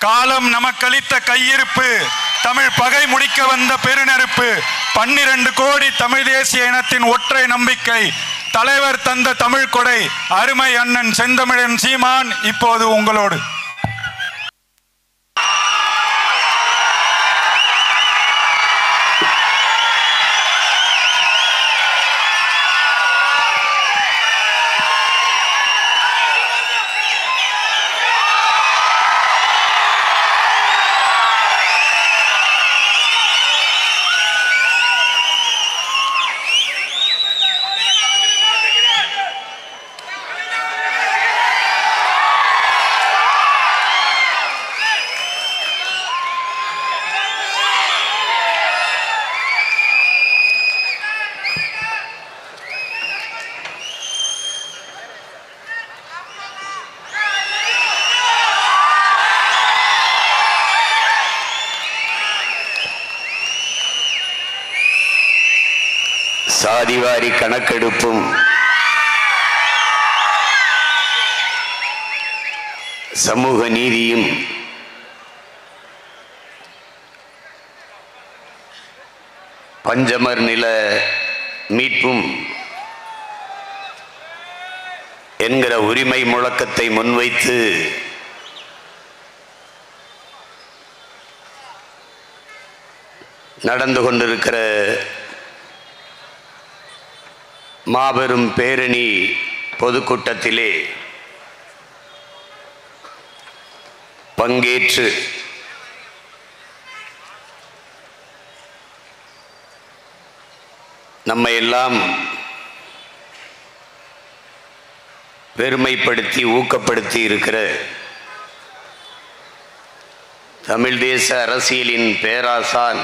காலம் நமக்களித்த கையிருப்பு, தமிழ் பகை முடிக்க வந்த பெருநெருப்பு, 12 கோடி தமிழ் தேசிய இனத்தின் ஒற்றை நம்பிக்கை, தலைவர் தந்த தமிழ் கொடை, அருமை அண்ணன் செந்தமிழன் சீமான் இப்போது உங்களோடு. சாதிவாரி கணக்கெடுப்பும் சமூக நீதியும் பஞ்சமர் நில மீட்பும் என்கிற உரிமை முழக்கத்தை முன்வைத்து நடந்து கொண்டிருக்கிற மாபெரும் பேரணி பொதுக்கூட்டத்திலே பங்கேற்று நம்மை எல்லாம் பெருமைப்படுத்தி ஊக்கப்படுத்தி இருக்கிற தமிழ் தேச அரசியலின் பேராசான்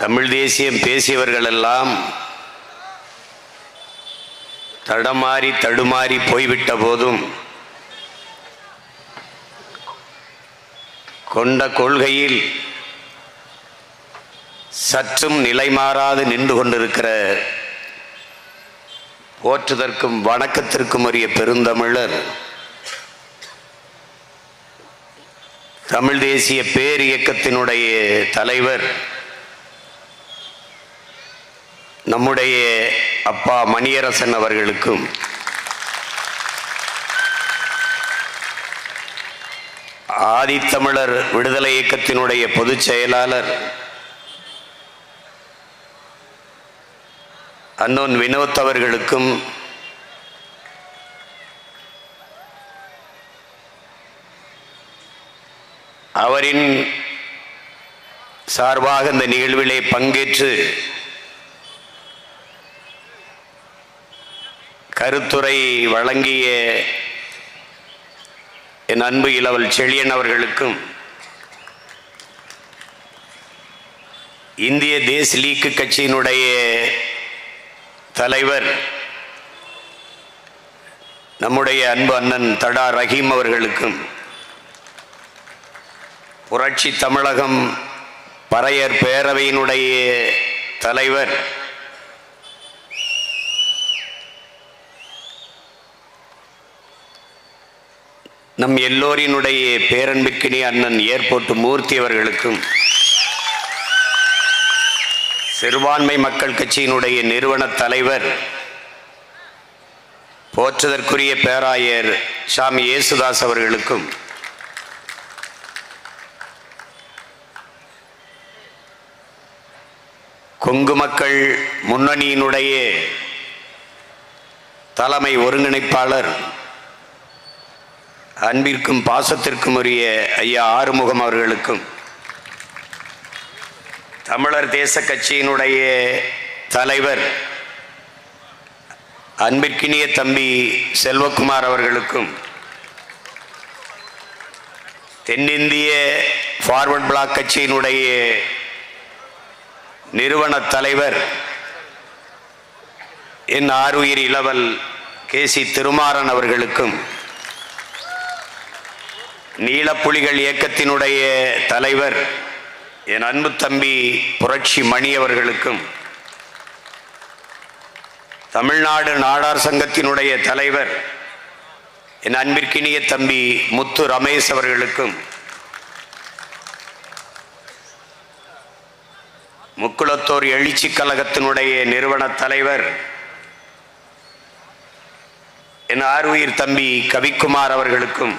தமிழ் தேசியம் பேசியவர்களெல்லாம் தடமாறி தடுமாறி போய்விட்ட போதும் கொண்ட கொள்கையில் சற்றும் நிலைமாறாது நின்று கொண்டிருக்கிற போற்றுதற்கும் வணக்கத்திற்கும் உரிய பெருந்தமிழர் தமிழ் தேசிய பேர் இயக்கத்தினுடைய தலைவர் நம்முடைய அப்பா மணியரசன் அவர்களுக்கும் ஆதித்தமிழர் விடுதலை இயக்கத்தினுடைய பொதுச் செயலாளர் அன்னோன் வினோத் அவர்களுக்கும் அவரின் சார்பாக இந்த நிகழ்விலே பங்கேற்று கருத்துரை வழங்கிய என் அன்பு இளவல் செழியன் அவர்களுக்கும் இந்திய தேசிய லீக் கட்சியினுடைய தலைவர் நம்முடைய அன்பு அண்ணன் தடா ரஹீம் அவர்களுக்கும் புரட்சி தமிழகம் பறையர் பேரவையினுடைய தலைவர் நம் எல்லோரினுடைய பேரன்பிற்கினிய அண்ணன் ஏர்போர்ட் மூர்த்தி அவர்களுக்கும் சிறுபான்மை மக்கள் கட்சியினுடைய நிறுவன தலைவர் போற்றுதற்குரிய பேராயர் சாமி இயேசுதாஸ் அவர்களுக்கும் கொங்கு மக்கள் முன்னணியினுடைய தலைமை ஒருங்கிணைப்பாளர் அன்பிற்கும் பாசத்திற்கும் உரிய ஐயா ஆறுமுகம் அவர்களுக்கும் தமிழர் தேச கட்சியினுடைய தலைவர் அன்பிற்கினிய தம்பி செல்வகுமார் அவர்களுக்கும் தென்னிந்திய ஃபார்வர்ட் பிளாக் கட்சியினுடைய நிறுவன தலைவர் என் ஆருயிர் இளவல் கேசி திருமாறன் அவர்களுக்கும் நீலப்புலிகள் இயக்கத்தினுடைய தலைவர் என் அன்பு தம்பி புரட்சி மணி அவர்களுக்கும் தமிழ்நாடு நாடார் சங்கத்தினுடைய தலைவர் என் அன்பிற்கினிய தம்பி முத்து ரமேஷ் அவர்களுக்கும், முக்குளத்தோர் எழுச்சி கழகத்தினுடைய நிறுவன தலைவர் என் ஆர்வீர் தம்பி கவிக்குமார் அவர்களுக்கும்,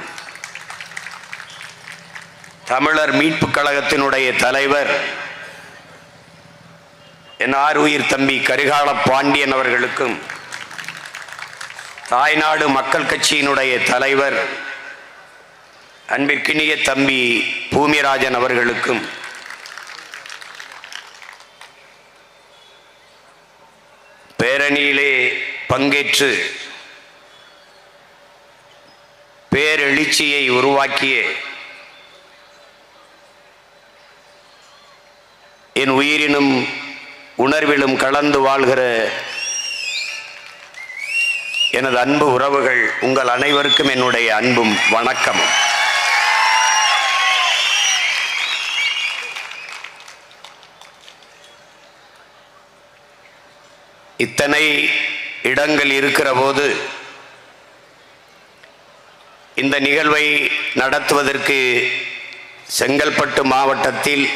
தமிழர் மீட்பு கழகத்தினுடைய தலைவர் என் ஆர்வீர் தம்பி கரிகால பாண்டியன் அவர்களுக்கும், தாய்நாடு மக்கள் கட்சியினுடைய தலைவர் அன்பிற்கினிய தம்பி பூமிராஜன் அவர்களுக்கும், பேரணியிலே பங்கேற்று பேரெழுச்சியை உருவாக்கிய என் உயிரினும் உணர்விலும் கலந்து வாழ்கிற எனது அன்பு உறவுகள், உங்கள் அனைவருக்கும் என்னுடைய அன்பும் வணக்கமும். இத்தனை இடங்கள் இருக்கிற போது இந்த நிகழ்வை நடத்துவதற்கு செங்கல்பட்டு மாவட்டத்தில்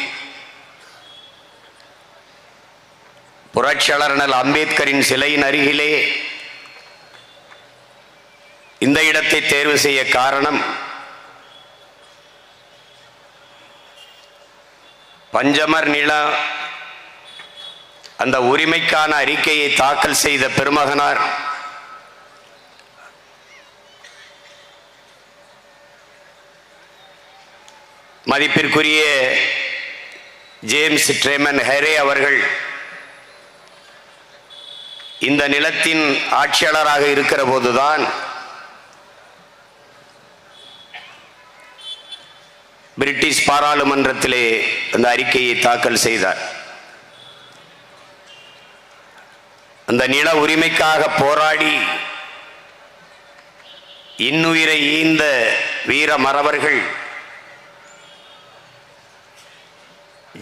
புரட்சியாளர் அண்ணல் அம்பேத்கரின் சிலையின் அருகிலே இந்த இடத்தை தேர்வு செய்ய காரணம், பஞ்சமர் நில அந்த உரிமைக்கான அறிக்கையை தாக்கல் செய்த பெருமகனார் மதிப்பிற்குரிய ஜேம்ஸ் ட்ரேமன் ஹெரே அவர்கள் இந்த நிலத்தின் ஆட்சியாளராக இருக்கிற போதுதான் பிரிட்டிஷ் பாராளுமன்றத்திலே அந்த அறிக்கையை தாக்கல் செய்தார். அந்த நில உரிமைக்காக போராடி இன்னுயிரை ஈந்த வீர மறவர்கள்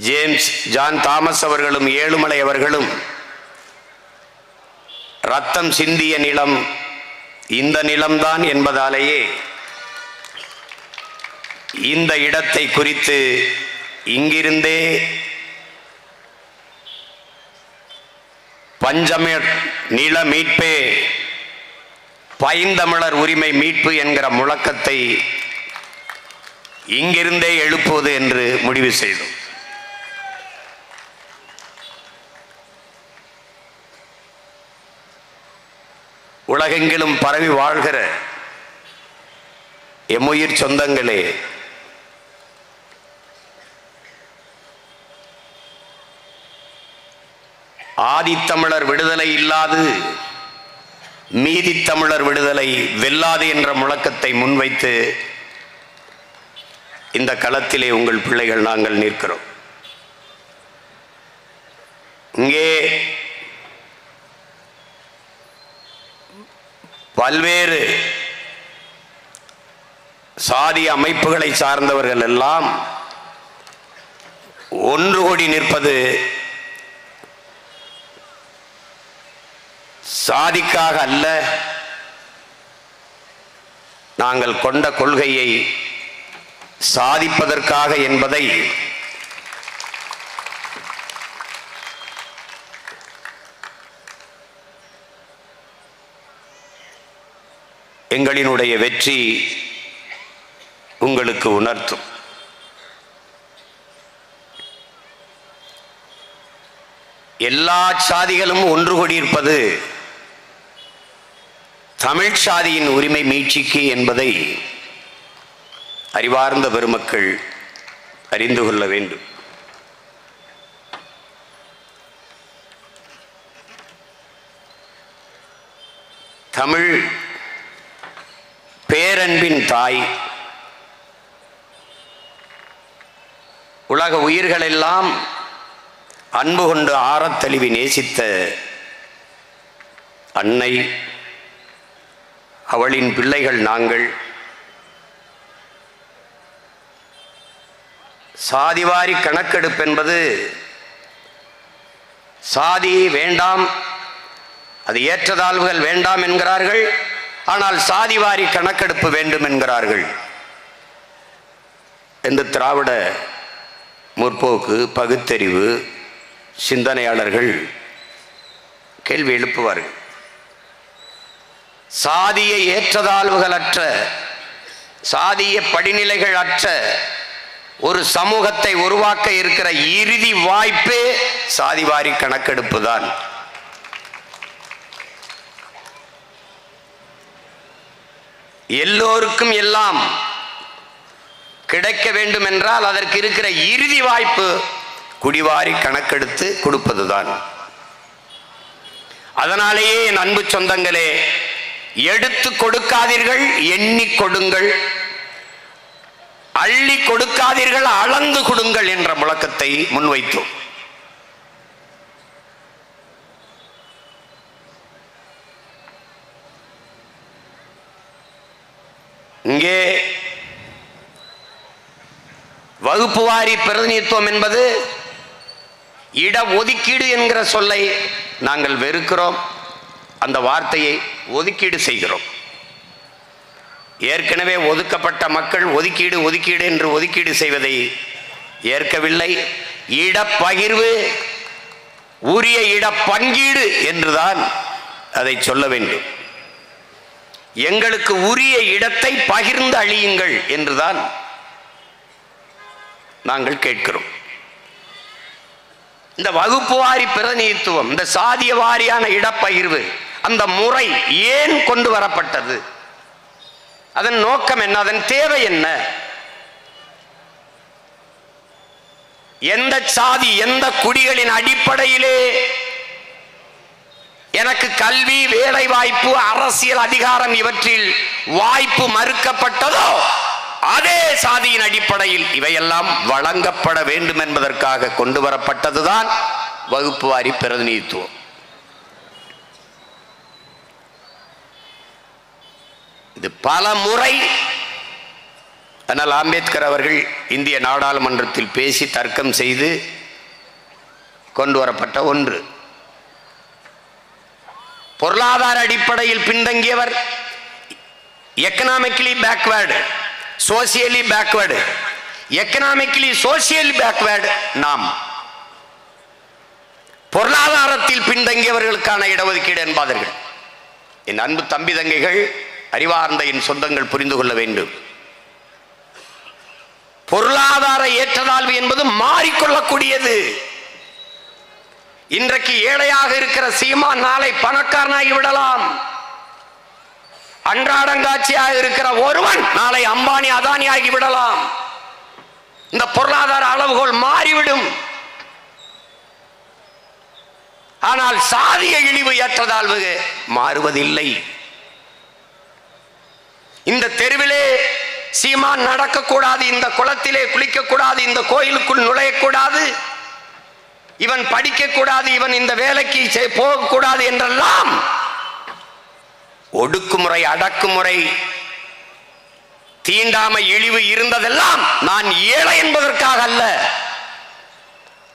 ஜேம்ஸ் ஜான் தாமஸ் அவர்களும் ஏழுமலை அவர்களும் ரத்தம் சிந்திய நிலம் இந்த நிலம்தான் என்பதாலேயே இந்த இடத்தை குறித்து இங்கிருந்தே பஞ்சமர் நில மீட்பே பைந்தமிழர் உரிமை மீட்பு என்கிற முழக்கத்தை இங்கிருந்தே எழுப்புவது என்று முடிவு செய்தோம். உலகெங்கிலும் பரவி வாழ்கிற எம்முயிர் சொந்தங்களே, ஆதித்தமிழர் விடுதலை இல்லாது மீதி தமிழர் விடுதலை வெல்லாது என்ற முழக்கத்தை முன்வைத்து இந்த களத்திலே உங்கள் பிள்ளைகள் நாங்கள் நிற்கிறோம். இங்கே பல்வேறு சாதி அமைப்புகளை சார்ந்தவர்கள் எல்லாம் ஒன்று கூடி நிற்பது சாதிக்காக அல்ல, நாங்கள் கொண்ட கொள்கையை சாதிப்பதற்காக என்பதை எங்களினுடைய வெற்றி உங்களுக்கு உணர்த்தும். எல்லா சாதிகளும் ஒன்று கூடியிருப்பது தமிழ் சாதியின் உரிமை மீட்சிக்கு என்பதை அறிவார்ந்த பெருமக்கள் அறிந்து கொள்ள வேண்டும். தமிழ் பேரன்பின் தாய், உலக உயிர்களெல்லாம் அன்பு கொண்டு ஆறத்தழுவி நேசித்த அன்னை, அவளின் பிள்ளைகள் நாங்கள். சாதிவாரி கணக்கெடுப்பு என்பது சாதி வேண்டாம், அது ஏற்றதாழ்வுகள் வேண்டாம் என்கிறார்கள். ஆனால் சாதிவாரி கணக்கெடுப்பு வேண்டும் என்கிறார்கள் என்று திராவிட முற்போக்கு பகுத்தறிவு சிந்தனையாளர்கள் கேள்வி எழுப்புவார்கள். சாதிய ஏற்றதாழ்வுகள் அற்ற, சாதிய படிநிலைகள் அற்ற ஒரு சமூகத்தை உருவாக்க இருக்கிற இறுதி வாய்ப்பே சாதிவாரி கணக்கெடுப்பு தான். எல்லோருக்கும் எல்லாம் கிடைக்க வேண்டும் என்றால் அதற்கு இருக்கிற இறுதி வாய்ப்பு குடிவாரி கணக்கெடுத்து கொடுப்பதுதான். அதனாலேயே என் அன்பு சொந்தங்களே, எடுத்து கொடுக்காதீர்கள், எண்ணி கொடுங்கள். அள்ளி கொடுக்காதீர்கள், அளந்து கொடுங்கள் என்ற முழக்கத்தை முன்வைத்தோம். இங்கே வகுப்பு வாரி பிரதிநிதித்துவம் என்பது இட ஒதுக்கீடு என்கிற சொல்லை நாங்கள் வெறுக்கிறோம். அந்த வார்த்தையை ஒதுக்கீடு செய்கிறோம். ஏற்கனவே ஒதுக்கப்பட்ட மக்கள் ஒதுக்கீடு ஒதுக்கீடு என்று ஒதுக்கீடு செய்வதை ஏற்கவில்லை. இடப்பகிர்வு, உரிய இட பங்கீடு என்றுதான் அதை சொல்ல வேண்டும். எங்களுக்கு உரிய இடத்தை பகிர்ந்து அழியுங்கள் என்றுதான் நாங்கள் கேட்கிறோம். இந்த வகுப்பு வாரி பிரதிநிதித்துவம், இந்த சாதிய வாரியான இடப்பகிர்வு, அந்த முறை ஏன் கொண்டு வரப்பட்டது? அதன் நோக்கம் என்ன? அதன் தேவை என்ன? எந்த சாதி எந்த குடிகளின் அடிப்படையிலே எனக்கு கல்வி, வேலை வாய்ப்பு, அரசியல் அதிகாரம் இவற்றில் வாய்ப்பு மறுக்கப்பட்டதோ அதே சாதியின் அடிப்படையில் இவையெல்லாம் வழங்கப்பட வேண்டும் என்பதற்காக கொண்டு வரப்பட்டதுதான் வகுப்பு வாரி பிரதிநிதித்துவம். இது பல முறை அண்ணல் அம்பேத்கர் அவர்கள் இந்திய நாடாளுமன்றத்தில் பேசி தர்க்கம் செய்து கொண்டு வரப்பட்ட ஒன்று. பொருளாதார அடிப்படையில் பின்தங்கியவர், economically backward, socially backward, economically socially backward நாம். பொருளாதாரத்தில் பின்தங்கியவர்களுக்கான இடஒதுக்கீடு என்பார்கள். என் அன்பு தம்பி தங்கைகள், அறிவார்ந்த என் சொந்தங்கள் புரிந்து கொள்ள வேண்டும். பொருளாதார ஏற்றத்தாழ்வு என்பது மாறிக்கொள்ளக்கூடியது. இன்றைக்கு ஏழையாக இருக்கிற சீமான் நாளை பணக்காரனாகி விடலாம். அன்றாடங்காட்சியாக இருக்கிற ஒருவன் நாளை அம்பானி அதானி ஆகி விடலாம். இந்த பொருளாதார அளவுகோல் மாறிவிடும். ஆனால் சாதிய இழிவு ஏற்றத்தாழ்வு மாறுவதில்லை. இந்த தெருவிலே சீமான் நடக்கக்கூடாது, இந்த குளத்திலே குளிக்கக்கூடாது, இந்த கோயிலுக்குள் நுழையக்கூடாது, இவன் படிக்கக்கூடாது, இவன் இந்த வேலைக்கு போகக்கூடாது என்றெல்லாம் ஒடுக்குமுறை, அடக்குமுறை, தீண்டாமை, இழிவு இருந்ததெல்லாம் நான் ஏழை என்பதற்காக அல்ல,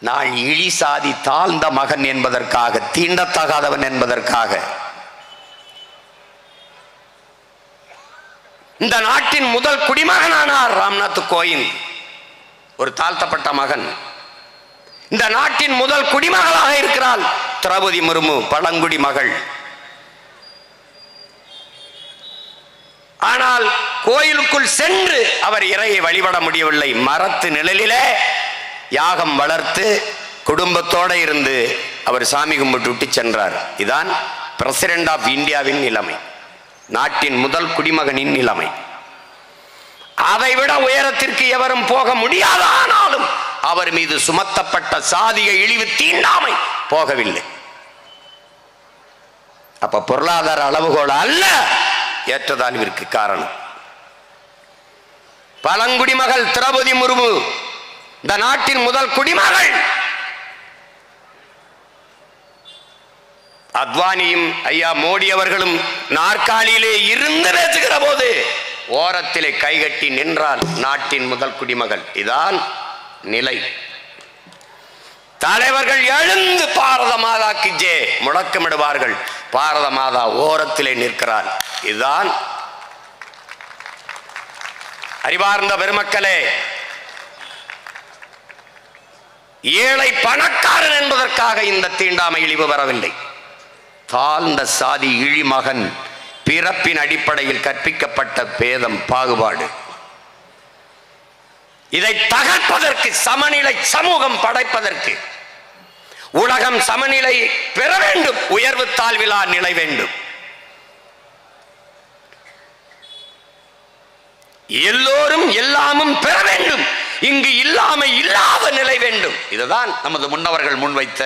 நான் இழி சாதி தாழ்ந்த மகன் என்பதற்காக, தீண்டத்தகாதவன் என்பதற்காக. இந்த நாட்டின் முதல் குடிமகனானார் ராம்நாத் கோவிந்த், ஒரு தாழ்த்தப்பட்ட மகன். இந்த நாட்டின் முதல் குடிமகளாக இருக்கிறாள் திரௌபதி முர்மு, பழங்குடி மகள். ஆனால் கோயிலுக்குள் சென்று அவர் இறையை வழிபட முடியவில்லை. மரத்து நிழலிலே யாகம் வளர்த்து குடும்பத்தோடு இருந்து அவர் சாமி கும்பிட்டு விட்டு சென்றார். இதான் பிரசிடென்ட் ஆஃப் இந்தியாவின் நிலைமை, நாட்டின் முதல் குடிமகனின் நிலைமை. அதைவிட உயரத்திற்கு எவரும் போக முடியாத, ஆனாலும் அவர் மீது சுமத்தப்பட்ட சாதிய இழிவு, தீண்டாமை போகவில்லை. அப்ப பொருளாதார அளவுகோல் அல்ல ஏற்றத்தாழ்விற்கு காரணம். பழங்குடி மகள் திரௌபதி முர்மு இந்த நாட்டின் முதல் குடிமகள். அத்வானியும் ஐயா மோடி அவர்களும் நாற்காலியிலே இருந்து பேசுகிற போது ஓரத்திலே கைகட்டி நின்றால் நாட்டின் முதல் குடிமகள். இதான் நிலை. தலைவர்கள் எழுந்து பாரத மாதா கி ஜெய் முழக்கமிடுவார்கள், பாரத மாதா ஓரத்திலே நிற்கிறார். இதுதான் அறிவார்ந்த பெருமக்களே. ஏழை பணக்காரன் என்பதற்காக இந்த தீண்டாமை இழிவு வரவில்லை. தாழ்ந்த சாதி இழிமகன் பிறப்பின் அடிப்படையில் கற்பிக்கப்பட்ட பேதம், பாகுபாடு, இதை தகர்ப்பதற்கு, சமநிலை சமூகம் படைப்பதற்கு, உலகம் சமநிலை பெற வேண்டும், உயர்வு தாழ்விலா நிலை வேண்டும், எல்லோரும் எல்லாமும் பெற வேண்டும், இங்கு இல்லாமை இல்லாத நிலை வேண்டும். இதுதான் நமது முன்னவர்கள் முன்வைத்த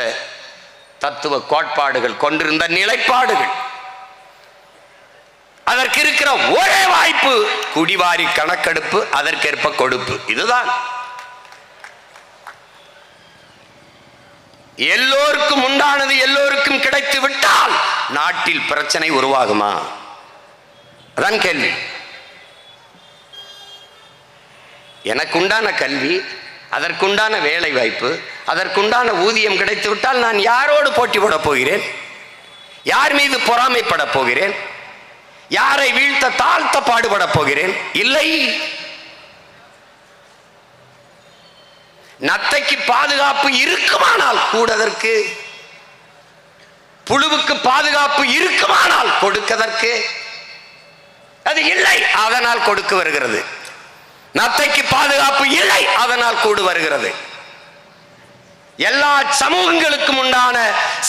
தத்துவ கோட்பாடுகள், கொண்டிருந்த நிலைப்பாடுகள். அதற்கு இருக்கிற ஒரே வாய்ப்பு குடிவாரி கணக்கெடுப்பு, அதற்கேற்ப கொடுப்பு. இதுதான் எல்லோருக்கும் உண்டானது எல்லோருக்கும் கிடைத்து விட்டால் நாட்டில் பிரச்சனை உருவாகுமா? அதான் கேள்வி. எனக்குண்டான கல்வி, அதற்குண்டான வேலை வாய்ப்பு, அதற்குண்டான ஊதியம் கிடைத்து விட்டால் நான் யாரோடு போட்டி போட போகிறேன்? யார் மீது பொறாமைப்பட போகிறேன்? யாரை வீழ்த்த தாழ்த்த பாடுபட போகிறேன்? இல்லை. நத்தைக்கு பாதுகாப்பு இருக்குமானால் கூடதற்கு, புழுவுக்கு பாதுகாப்பு இருக்குமானால் கொடுக்கதற்கு, அது இல்லை, அதனால் கொடுக்க வருகிறது. நத்தைக்கு பாதுகாப்பு இல்லை, அதனால் கூடு வருகிறது. எல்லா சமூகங்களுக்கும் உண்டான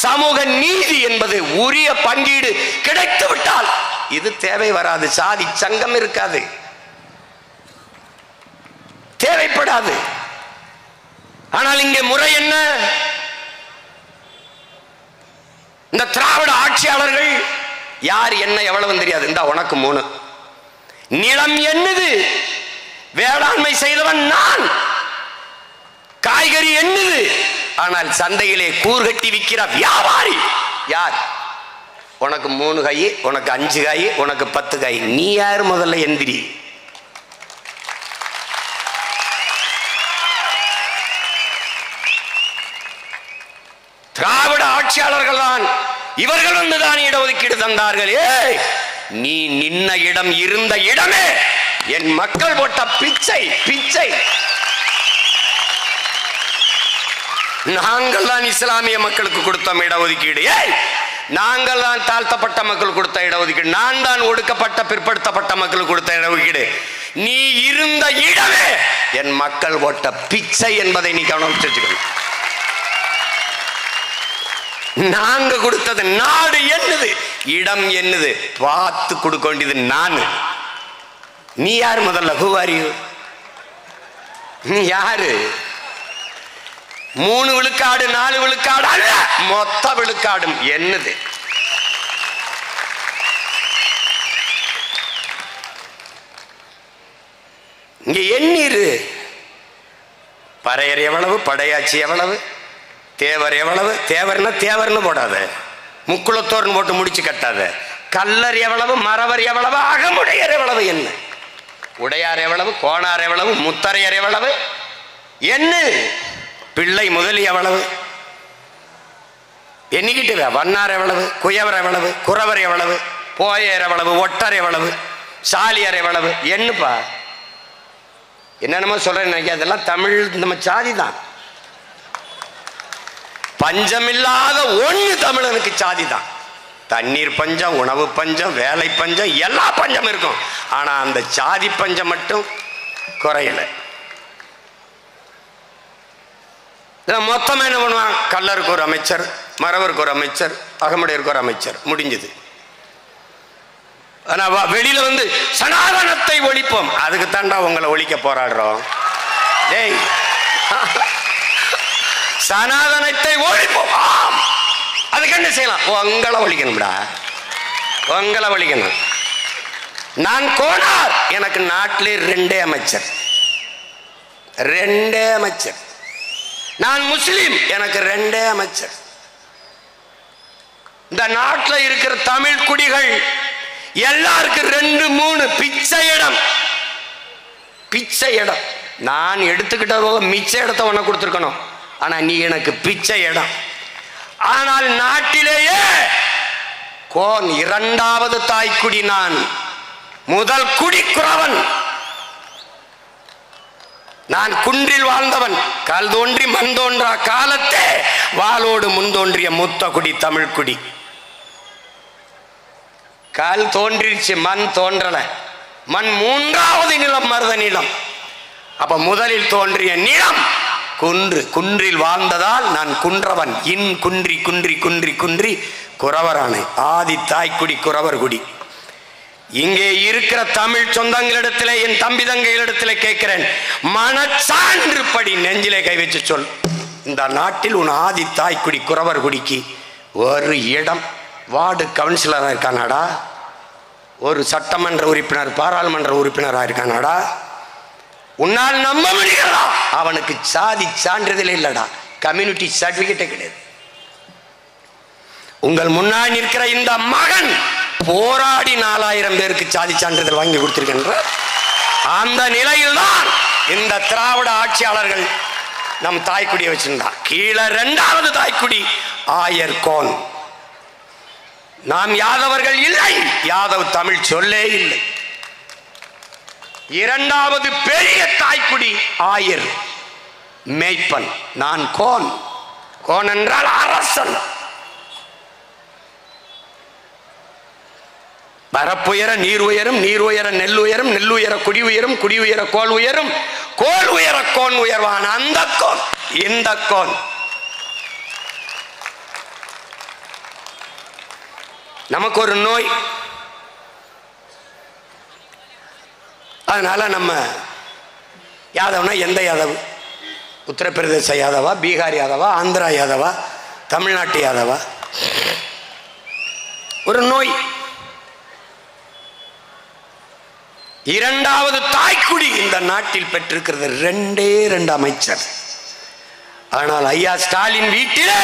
சமூக நீதி என்பது, உரிய பங்கீடு கிடைத்து விட்டால் இது தேவை வராது. சாதி சங்கம் இருக்காது, தேவைப்படாது. ஆனால் இங்கே முறை என்ன? இந்த திராவிட ஆட்சியாளர்கள் யார் என்ன எவ்வளவு தெரியாது. இந்த உனக்கு 3 நிலம் என்னது, வேளாண்மை செய்தவன் நான், காய்கறி என்னது, ஆனால் சந்தையிலே கூர்கட்டி விற்கிற வியாபாரி யார்? உனக்கு 3 காய், உனக்கு 5 காய், உனக்கு 10 காய். நீ யார்? முதல்ல எந்திரி. திராவிட ஆட்சியாளர்கள் தான், இவர்கள் வந்துதான் இடஒதுக்கீடு தந்தார்கள். ஏய், நீ நின்ன இடம், இருந்த இடமே என் மக்கள் போட்ட பிச்சை, பிச்சை. நாங்கள் தான் இஸ்லாமிய மக்களுக்கு கொடுத்த இடஒதுக்கீடு. ஏய், நாங்கள் தான் தாழ்த்தப்பட்ட மக்கள் கொடுத்த இடஒதுக்கீடு. நான் தான் ஒடுக்கப்பட்ட பிற்படுத்தப்பட்ட மக்களுக்கு கொடுத்த இடஒதுக்கீடு. நீ இருந்த இடமே என் மக்கள் போட்ட பிச்சை என்பதை நீ கவனம் வச்சுக்கணும். நாங்க கொடுத்தது நாடு என்னது, இடம் என்னது பார்த்து கொடுக்க வேண்டியது நான். நீ யார்? முதல்ல who are you? நீ யாரு? 3 விழுக்காடு 4 விழுக்காடு அல்ல, மொத்த விழுக்காடும் என்னது? இங்க எண்ணீரு. பறையர் எவ்வளவு, படையாச்சி எவ்வளவு, தேவர் எவ்வளவு, தேவர்னா தேவர்னு போடாத, முக்குளத்தோர்னு போட்டு முடிச்சு கட்டாத. கல்லர் எவ்வளவு, மறவர் எவ்வளவு, அகமுடையர் எவ்வளவு, என்ன உடையார் எவ்வளவு, கோணார் எவ்வளவு, முத்தரையர் எவ்வளவு, என்ன பிள்ளை முதலி எவ்வளவு எண்ணிக்கிட்டு. வண்ணார் எவ்வளவு, குயவர் எவ்வளவு, குறவர் எவ்வளவு, போயர் எவ்வளவு, ஒட்டர் எவ்வளவு, சாலியர் எவ்வளவு, என்னப்பா என்னென்னமோ சொல்றேன். அதெல்லாம் தமிழ், நம்ம சாதி தான். பஞ்சமில்லாத ஒண்ணு தமிழனுக்கு சாதி தான். தண்ணீர் பஞ்சம், உணவு பஞ்சம், வேலை பஞ்சம், எல்லா பஞ்சம் இருக்கும். ஆனா அந்த சாதி பஞ்சம் மட்டும் குறையல. மொத்தமா என்ன பண்ணுவான்? கல்லருக்கு ஒரு அமைச்சர், மறவருக்கு ஒரு அமைச்சர், அகமுடையருக்கு ஒரு அமைச்சர், முடிஞ்சது. ஆனா வெளியில வந்து சனாதனத்தை ஒழிப்போம், அதுக்கு தாண்டா உங்களை ஒழிக்க போராடுறோம். டேய், சனாதனத்தை ஒழிப்போம், அதுக்கு என்ன செய்யலாம்? உங்களை ஒழிக்கணும்டா, உங்களை ஒழிக்கணும். நான் கோனார், எனக்கு நாட்டிலே 2 அமைச்சர், 2 அமைச்சர். நான் முஸ்லிம், எனக்கு 2 அமைச்சர். இந்த நாட்டில் இருக்கிற தமிழ் குடிகள் எல்லாருக்கும் 2 3 பிச்சை இடம், பிச்சை இடம். நான் எடுத்துக்கிட்ட மிச்ச இடத்த உனக்கு கொடுத்துருக்கணும், ஆனா நீ எனக்கு பிச்சை இடம். ஆனால் நாட்டிலேயே கோன் இரண்டாவது தாய்க்குடி, நான் முதல் குடி குறவன். நான் குன்றில் வாழ்ந்தவன். கால் தோன்றி மண் தோன்றா காலத்தே வாளோடு முன்தோன்றிய மூத்த குடி தமிழ் குடி. கால் தோன்றிச்சு, மண் தோன்றல. மண் மூன்றாவது நிலம் மருத நிலம். அப்ப முதலில் தோன்றிய நிலம் குன்று. குன்றில் வாழ்ந்ததால் நான் குன்றவன். இன் குன்றி குன்றி குன்றி குன்றி குறவரானே. ஆதி தாய்க்குடி குறவர் குடி. இங்கே இருக்கிற தமிழ் சொந்தங்களிடத்தில், என் தம்பி தங்கைகளிடத்தில் கேட்கிறேன், மனச்சான்று படி, நெஞ்சிலே கை வச்சு சொல். இந்த நாட்டில் உன் ஆதி தாய்க்குடி குறவர் குடிக்கு ஒரு இடம், வார்டு கவுன்சிலராக இருக்கானாடா, ஒரு சட்டமன்ற உறுப்பினர் பாராளுமன்ற உறுப்பினராக இருக்கானாடா? உன்னால் நம்ப முடியலா? அவனுக்கு சாதி சான்றிதழ் இல்லடா, கம்யூனிட்டி சர்டிபிகேட்டே கிடையாது. உங்கள் முன்னாடி இருக்கிற இந்த மகன் போராடி 4000 பேருக்கு சாதி சான்றிதழ் வாங்கி கொடுத்திருக்கின்ற அந்த நிலையில் தான் இந்த திராவிட ஆட்சியாளர்கள் நம் தாய்க்குடியை வச்சிருந்தார். கீழே இரண்டாவது தாய்க்குடி ஆயர் கோன். நாம் யாதவர்கள் இல்லை, யாதவ் தமிழ் சொல்லே இல்லை. இரண்டாவது பெரிய தாய்க்குடி ஆயர் மேய்ப்பன். நான் கோன். கோன் என்றால் அரசன். பரப்புயர நீர் உயரும், நீர் உயர நெல் உயரும், நெல் உயர குடி உயரும், குடி உயர கோல் உயரும், கோல் உயர கோன் உயர்வான். அந்த கோன், இந்த கோன். நமக்கு ஒரு நோய், அதனால நம்ம யாதவ்னா எந்த யாதவ்? உத்தரப்பிரதேச யாதவா, பீகார் யாதவா, ஆந்திரா யாதவா, தமிழ்நாட்டு யாதவா? ஒரு நோய். இரண்டாவது தாய்க்குடி இந்த நாட்டில் பெற்றிருக்கிறது 2 அமைச்சர். ஆனால் ஐயா ஸ்டாலின் வீட்டிலே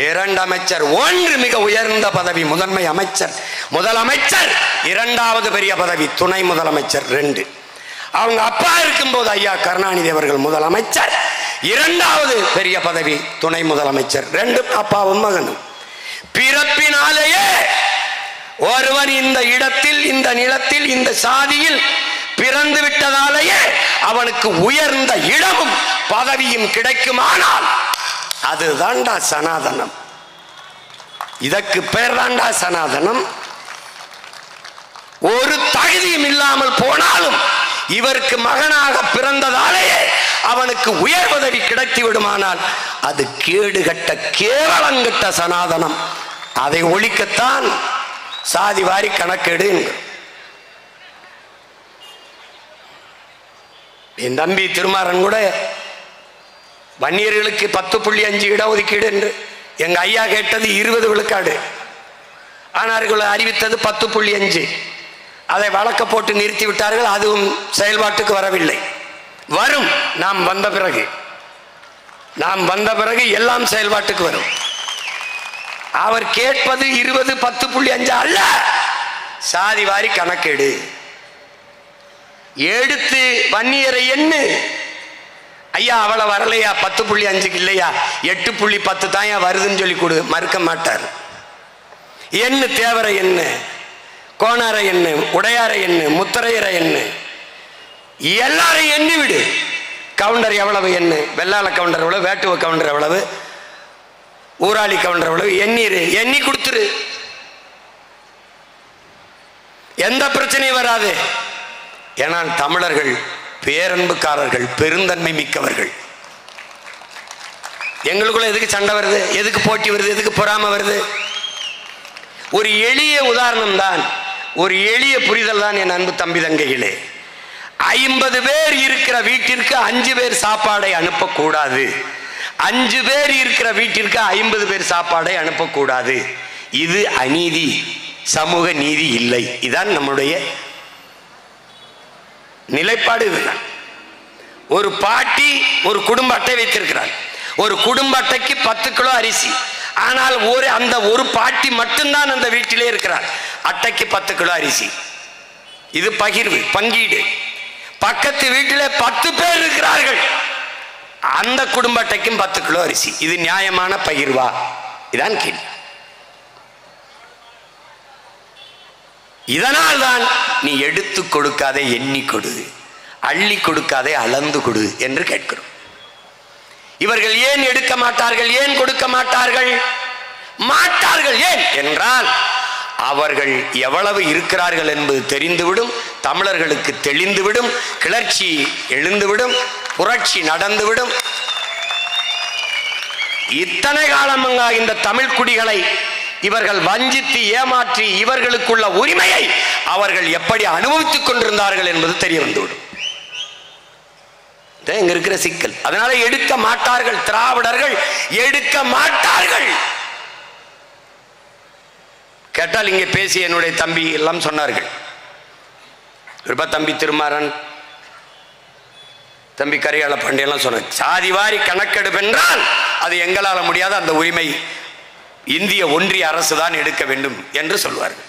2 அமைச்சர். ஒன்று மிக உயர்ந்த பதவி, முதன்மை அமைச்சர், முதலமைச்சர். இரண்டாவது பெரிய பதவி துணை முதலமைச்சர் 2. அவங்க அப்பா இருக்கும்போது ஐயா கருணாநிதி அவர்கள் முதலமைச்சர். இரண்டாவது பெரிய பதவி துணை முதலமைச்சர். 2 அப்பாவும் மகனும். பிறப்பினாலேயே ஒருவன் இந்த இடத்தில், இந்த நிலத்தில், இந்த சாதியில் பிறந்து விட்டதாலேயே அவனுக்கு உயர்ந்த இடமும் பதவியும் கிடைக்குமானால் அதுதான்டா சனாதனம். இதற்கு பேர் தான்டா சனாதனம். ஒரு தகுதியும் இல்லாமல் போனாலும் இவருக்கு மகனாக பிறந்ததாலேயே அவனுக்கு உயர் பதவி கிடைத்து விடுமானால் அது கேடுகட்ட கேவலங்கட்ட சனாதனம். அதை ஒழிக்கத்தான் சாதி வாரி கணக்கெடு. என் தம்பி திருமாறன் கூட வன்னியர்களுக்கு 10.5 இடஒதுக்கீடு என்று எங்க ஐயா கேட்டது 20 விழுக்காடு. ஆனால் அறிவித்தது 10.5. அதை வழக்க போட்டு நிறுத்தி விட்டார்கள். அதுவும் செயல்பாட்டுக்கு வரவில்லை. வரும். நாம் வந்த பிறகு எல்லாம் செயல்பாட்டுக்கு வரும். அவர் கேட்பது 20 10.5 அல்ல, சாதி வாரி கணக்கெடு. எடுத்து வன்னியரை எண்ணு. ஐயா அவளை வரலையா, 10.5 இல்லையா, 8.10 தான் வருதுன்னு சொல்லி கொடு. மறுக்க மாட்டார். எண்ணு, தேவரை எண்ணு, கோணாரை எண்ணு, உடையாரை எண்ணு, முத்தரையரை எண்ணு, எல்லாரையும் எண்ணி விடு. கவுண்டர் எவ்வளவு எண்ணு, வெள்ளாள கவுண்டர் எவ்வளவு, வேட்டுவ கவுண்டர் எவ்வளவு, ஊராளி கவுண்டர் எவ்வளவு, எண்ணி கொடுத்துரு. எந்த பிரச்சனையும் வராது. ஏன்னா தமிழர்கள் பேரன்புக்காரர்கள், பெருந்தன்மை மிக்கவர்கள். எங்களுக்குள்ள எதுக்கு சண்டை வருது, எதுக்கு போட்டி வருது, எதுக்கு பொறாமை வருது? ஒரு எளிய உதாரணம் தான், ஒரு எளிய புரிதல் தான் என் அன்பு தம்பி தங்கைகளே. 50 பேர் இருக்கிற வீட்டிற்கு 5 பேர் சாப்பாடை அனுப்பக்கூடாது. 5 பேர் இருக்கிற வீட்டிற்கு 50 பேர் சாப்பாடை அனுப்பக்கூடாது. இது அநீதி, சமூக நீதி இல்லை. இதான் நம்முடைய நிலைப்பாடு. இதுதான். ஒரு பாட்டி ஒரு குடும்ப அட்டை வைத்திருக்கிறார். ஒரு குடும்ப அட்டைக்கு 10 கிலோ அரிசி. ஆனால் அந்த ஒரு பாட்டி மட்டும்தான் அந்த வீட்டிலே இருக்கிறார். அட்டைக்கு 10 கிலோ அரிசி. இது பகிர்வு, பங்கீடு. பக்கத்து வீட்டிலே 10 பேர் இருக்கிறார்கள். அந்த குடும்ப அட்டைக்கும் 10 கிலோ அரிசி. இது நியாயமான பகிர்வா? இதான் கேள்வி. இதனால் தான் நீ எடுத்து கொடுக்காதே எண்ணி கொடு, அள்ளி கொடுக்காதே அளந்து கொடு என்று கேட்கிறோம். இவர்கள் ஏன் எடுக்க மாட்டார்கள், ஏன் கொடுக்க மாட்டார்கள்? மாட்டார்கள் ஏன் என்றால் அவர்கள் எவ்வளவு இருக்கிறார்கள் என்பது தெரிந்துவிடும், தமிழர்களுக்கு தெளிந்துவிடும், கிளர்ச்சி எழுந்துவிடும், புரட்சி நடந்துவிடும். இத்தனை காலமாக இந்த தமிழ் குடிகளை இவர்கள் வஞ்சித்து ஏமாற்றி இவர்களுக்குள்ள உரிமையை அவர்கள் எப்படி அனுபவித்துக் கொண்டிருந்தார்கள் என்பது தெரிய வந்துவிடும். இங்க இருக்கிற சிக்கல். அதனால எடுக்க மாட்டார்கள், திராவிடர்கள் எடுக்க மாட்டார்கள். கேட்டால் இங்கே பேசி என்னுடைய தம்பி எல்லாம் சொன்னார்கள். தம்பி திருமாறன், தம்பி கரிகால பாண்டியெல்லாம் சொன்னார், சாதி வாரி கணக்கெடுப்பு என்றால் அது எங்களால் முடியாத, அந்த உரிமை இந்திய ஒன்றிய அரசு தான் எடுக்க வேண்டும் என்று சொல்வார்கள்.